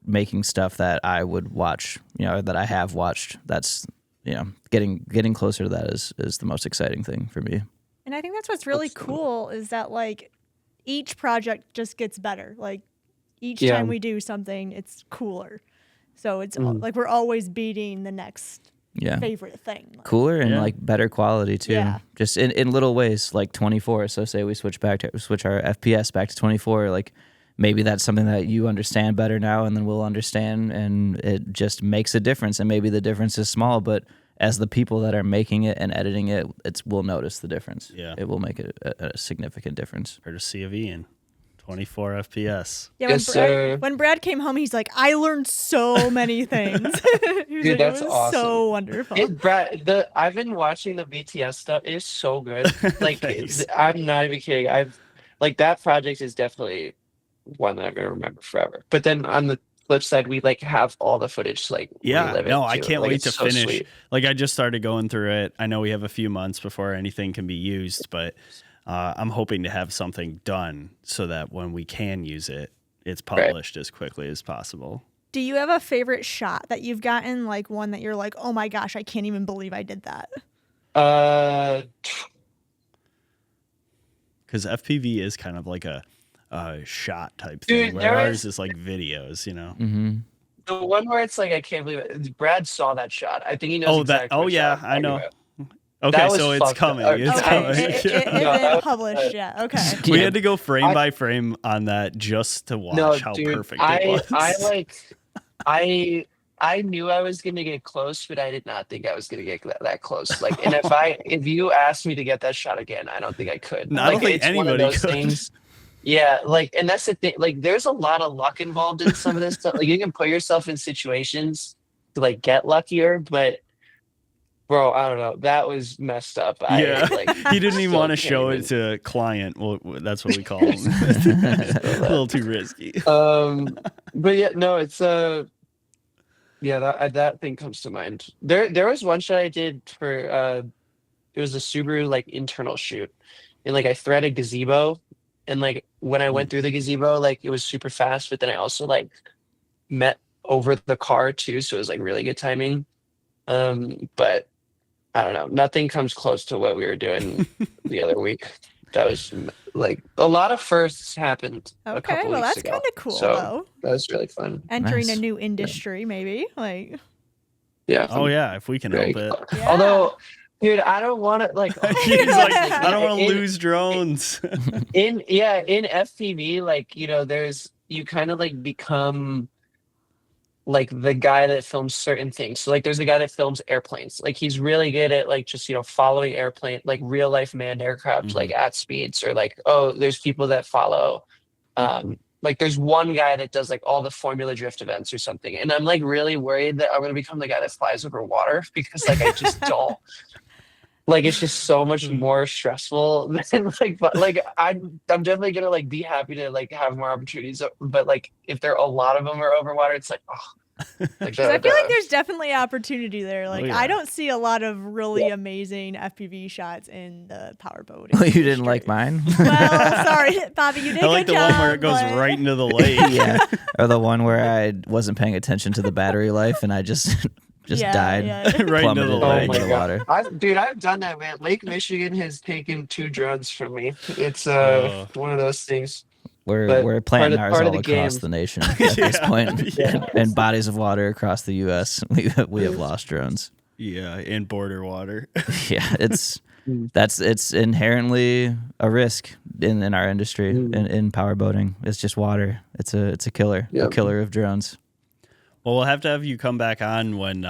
Speaker 2: making stuff that I would watch, that I have watched. That's getting closer to that is the most exciting thing for me.
Speaker 4: And I think that's what's really cool is that like each project just gets better. Like each time we do something, it's cooler. So it's like we're always beating the next favorite thing. Like,
Speaker 2: Cooler and like better quality too.
Speaker 4: Yeah.
Speaker 2: Just in little ways, like 24. So say we switch our FPS back to 24, like maybe that's something that you understand better now and then we'll understand, and it just makes a difference. And maybe the difference is small, but as the people that are making it and editing it, we'll notice the difference.
Speaker 3: Yeah.
Speaker 2: It will make a significant difference.
Speaker 3: Courtesy of Ian. 24 FPS.
Speaker 4: Yeah,
Speaker 1: Yes, sir.
Speaker 4: when Brad came home, he's like, I learned so many things. He was
Speaker 1: Dude,
Speaker 4: like,
Speaker 1: that's
Speaker 4: it was
Speaker 1: awesome.
Speaker 4: so wonderful.
Speaker 1: Brad, I've been watching the BTS stuff. It is so good. Like,
Speaker 3: Thanks.
Speaker 1: I'm not even kidding. That project is definitely one that I'm gonna remember forever. But then on the flip side, we like have all the footage to like
Speaker 3: Yeah,
Speaker 1: relive it
Speaker 3: no, I
Speaker 1: too.
Speaker 3: can't
Speaker 1: Like,
Speaker 3: wait
Speaker 1: it's
Speaker 3: to
Speaker 1: so
Speaker 3: finish.
Speaker 1: sweet.
Speaker 3: Like I just started going through it. I know we have a few months before anything can be used, but I'm hoping to have something done so that when we can use it, it's published as quickly as possible.
Speaker 4: Do you have a favorite shot that you've gotten? Like one that you're like, oh my gosh, I can't even believe I did that.
Speaker 3: Because FPV is kind of like a shot type
Speaker 1: Dude,
Speaker 3: thing, where
Speaker 1: there
Speaker 3: ours
Speaker 1: is-
Speaker 3: is like videos,
Speaker 2: Mm-hmm.
Speaker 1: The one where it's like I can't believe it. Brad saw that shot. I think he knows. exactly what
Speaker 3: yeah,
Speaker 1: shot I'm
Speaker 3: I know.
Speaker 1: talking about.
Speaker 3: Okay,
Speaker 1: That was
Speaker 3: so it's
Speaker 1: fucked
Speaker 3: coming.
Speaker 1: up.
Speaker 3: It's
Speaker 1: Okay.
Speaker 3: coming.
Speaker 4: It
Speaker 1: No, that
Speaker 4: isn't
Speaker 1: was-
Speaker 4: published yet. Okay.
Speaker 3: We had to go frame by frame on that just to watch
Speaker 1: No,
Speaker 3: how
Speaker 1: dude,
Speaker 3: perfect it was.
Speaker 1: I knew I was gonna get close, but I did not think I was gonna get that close. Like, and if you asked me to get that shot again, I don't think I could.
Speaker 3: No, I don't
Speaker 1: Like,
Speaker 3: think
Speaker 1: it's one of
Speaker 3: anybody
Speaker 1: those
Speaker 3: could.
Speaker 1: things. Yeah, like, and that's the thing. Like, there's a lot of luck involved in some of this stuff. Like, you can put yourself in situations to like get luckier, but bro, I don't know. That was messed up.
Speaker 3: Yeah,
Speaker 1: like
Speaker 3: he didn't even
Speaker 1: still
Speaker 3: want to
Speaker 1: can't
Speaker 3: show
Speaker 1: even.
Speaker 3: it to client. Well, that's what we call him. A little too risky.
Speaker 1: But yeah, no, it's yeah, that thing comes to mind. There was one shot I did for it was a Subaru like internal shoot, and like I threaded a gazebo, and like when I went through the gazebo, like it was super fast, but then I also like met over the car too, so it was like really good timing. But I don't know, nothing comes close to what we were doing the other week. That was like a lot of firsts happened a
Speaker 4: Okay,
Speaker 1: couple
Speaker 4: well
Speaker 1: weeks
Speaker 4: that's
Speaker 1: ago,
Speaker 4: kind of cool
Speaker 1: so
Speaker 4: though.
Speaker 1: that was really fun.
Speaker 4: Entering a
Speaker 2: Nice.
Speaker 4: new industry, maybe like.
Speaker 1: Yeah.
Speaker 3: Oh yeah, if we can
Speaker 1: Very
Speaker 3: help it.
Speaker 1: cool.
Speaker 4: Yeah.
Speaker 1: Although, dude, I don't want to like.
Speaker 3: He's like,
Speaker 4: Yeah.
Speaker 3: I don't want to
Speaker 1: in,
Speaker 3: lose drones.
Speaker 1: in FPV, like you kind of like become like the guy that films certain things. So like there's a guy that films airplanes. Like he's really good at like just following airplane like real life manned aircraft like at speeds, or like, oh, there's people that follow like there's one guy that does like all the Formula Drift events or something. And I'm like really worried that I'm gonna become the guy that flies over water because like I just don't like it's just so much more stressful than like, but like I'm definitely gonna like be happy to like have more opportunities, but like if there are a lot of them are over water, it's like, oh, like
Speaker 4: 'Cause I feel like there's definitely opportunity there. Like
Speaker 3: yeah.
Speaker 4: I don't see a lot of really amazing FPV shots in the powerboat.
Speaker 2: Well, you didn't
Speaker 4: industry.
Speaker 2: like mine?
Speaker 4: Well, sorry, Bobby, you did
Speaker 3: I
Speaker 4: a
Speaker 3: like
Speaker 4: good
Speaker 3: the
Speaker 4: job.
Speaker 3: one where it goes
Speaker 4: but-
Speaker 3: right into the lake.
Speaker 2: Yeah, or the one where I wasn't paying attention to the battery life and I just
Speaker 4: Yeah,
Speaker 2: died,
Speaker 4: yeah.
Speaker 3: Right into
Speaker 2: plummeted
Speaker 3: the
Speaker 2: right
Speaker 3: lake.
Speaker 2: into the water.
Speaker 1: I've done that, man. Lake Michigan has taken 2 drones from me. It's one of those things. But
Speaker 2: We're planting ours
Speaker 1: part of
Speaker 2: all
Speaker 1: the
Speaker 2: across
Speaker 1: game.
Speaker 2: the nation at this point, and bodies of water across the U.S. We have lost drones.
Speaker 3: Yeah, in border water.
Speaker 2: Yeah, it's inherently a risk in our industry in power boating. It's just water. It's a killer, a killer of drones.
Speaker 3: Well, we'll have to have you come back on when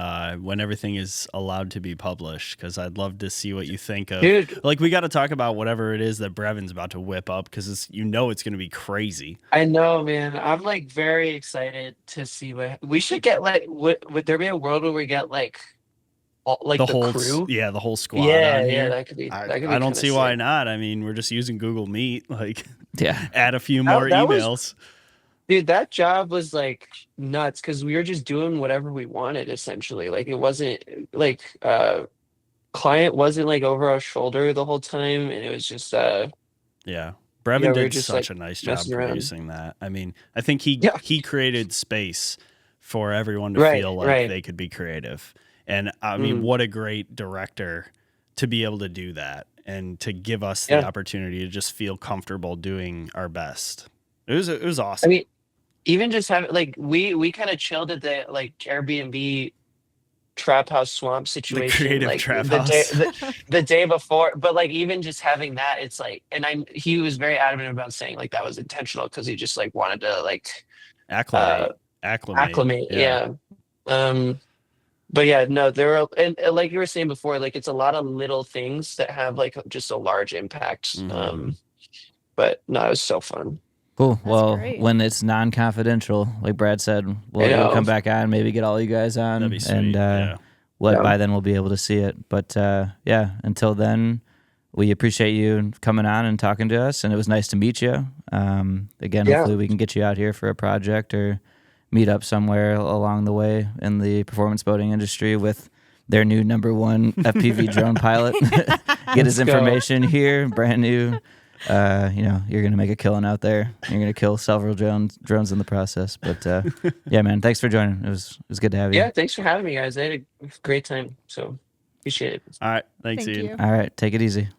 Speaker 3: everything is allowed to be published, because I'd love to see what you think of.
Speaker 1: Dude.
Speaker 3: Like, we got to talk about whatever it is that Brevin's about to whip up, because it's going to be crazy.
Speaker 1: I know, man. I'm like very excited to see what we should get. Like, would there be a world where we get like all, like the
Speaker 3: whole
Speaker 1: crew?
Speaker 3: yeah, the whole squad.
Speaker 1: Yeah,
Speaker 3: on
Speaker 1: yeah,
Speaker 3: here.
Speaker 1: that could be.
Speaker 3: I
Speaker 1: That could be
Speaker 3: don't
Speaker 1: kinda
Speaker 3: see why
Speaker 1: sick.
Speaker 3: not. I mean, we're just using Google Meet. Like,
Speaker 2: Yeah,
Speaker 3: add a few more
Speaker 1: that was-
Speaker 3: emails.
Speaker 1: Dude, that job was like nuts because we were just doing whatever we wanted essentially. Like it wasn't like client wasn't like over our shoulder the whole time, and it was just
Speaker 3: Yeah. Brevin
Speaker 1: we were
Speaker 3: did
Speaker 1: just,
Speaker 3: such
Speaker 1: like,
Speaker 3: a nice job
Speaker 1: messing around.
Speaker 3: producing that. I mean, I think he created space for everyone to
Speaker 1: Right,
Speaker 3: feel like
Speaker 1: right.
Speaker 3: they could be creative. And I mean, what a great director to be able to do that and to give us the opportunity to just feel comfortable doing our best. It was awesome.
Speaker 1: I mean, even just having like we kind of chilled at the like Airbnb trap house swamp situation,
Speaker 3: creative
Speaker 1: like
Speaker 3: trap
Speaker 1: the
Speaker 3: house.
Speaker 1: the day before. But like even just having that, it's like, and he was very adamant about saying like that was intentional because he just like wanted to like acclimate. Yeah. But yeah, no, there are, and like you were saying before, like it's a lot of little things that have like just a large impact. But no, it was so fun.
Speaker 2: cool. Well,
Speaker 4: great.
Speaker 2: when it's non-confidential, like Brad said,
Speaker 1: I
Speaker 2: we'll
Speaker 1: know.
Speaker 2: come back on, maybe get all you guys on,
Speaker 3: That'd be sweet.
Speaker 2: and
Speaker 3: Yeah.
Speaker 2: by then we'll be able to see it. But yeah, until then, we appreciate you coming on and talking to us, and it was nice to meet you. Again, hopefully we can get you out here for a project or meet up somewhere along the way in the performance boating industry with their new #1 FPV drone pilot. Get his information here, brand new. You're gonna make a killing out there. You're gonna kill several drones in the process. But yeah, man, thanks for joining. It was good to have you.
Speaker 1: Yeah, thanks for having me, guys. I had a great time. So appreciate it.
Speaker 3: All right. Thanks,
Speaker 4: Thank
Speaker 3: Ian.
Speaker 4: you.
Speaker 2: All right, take it easy.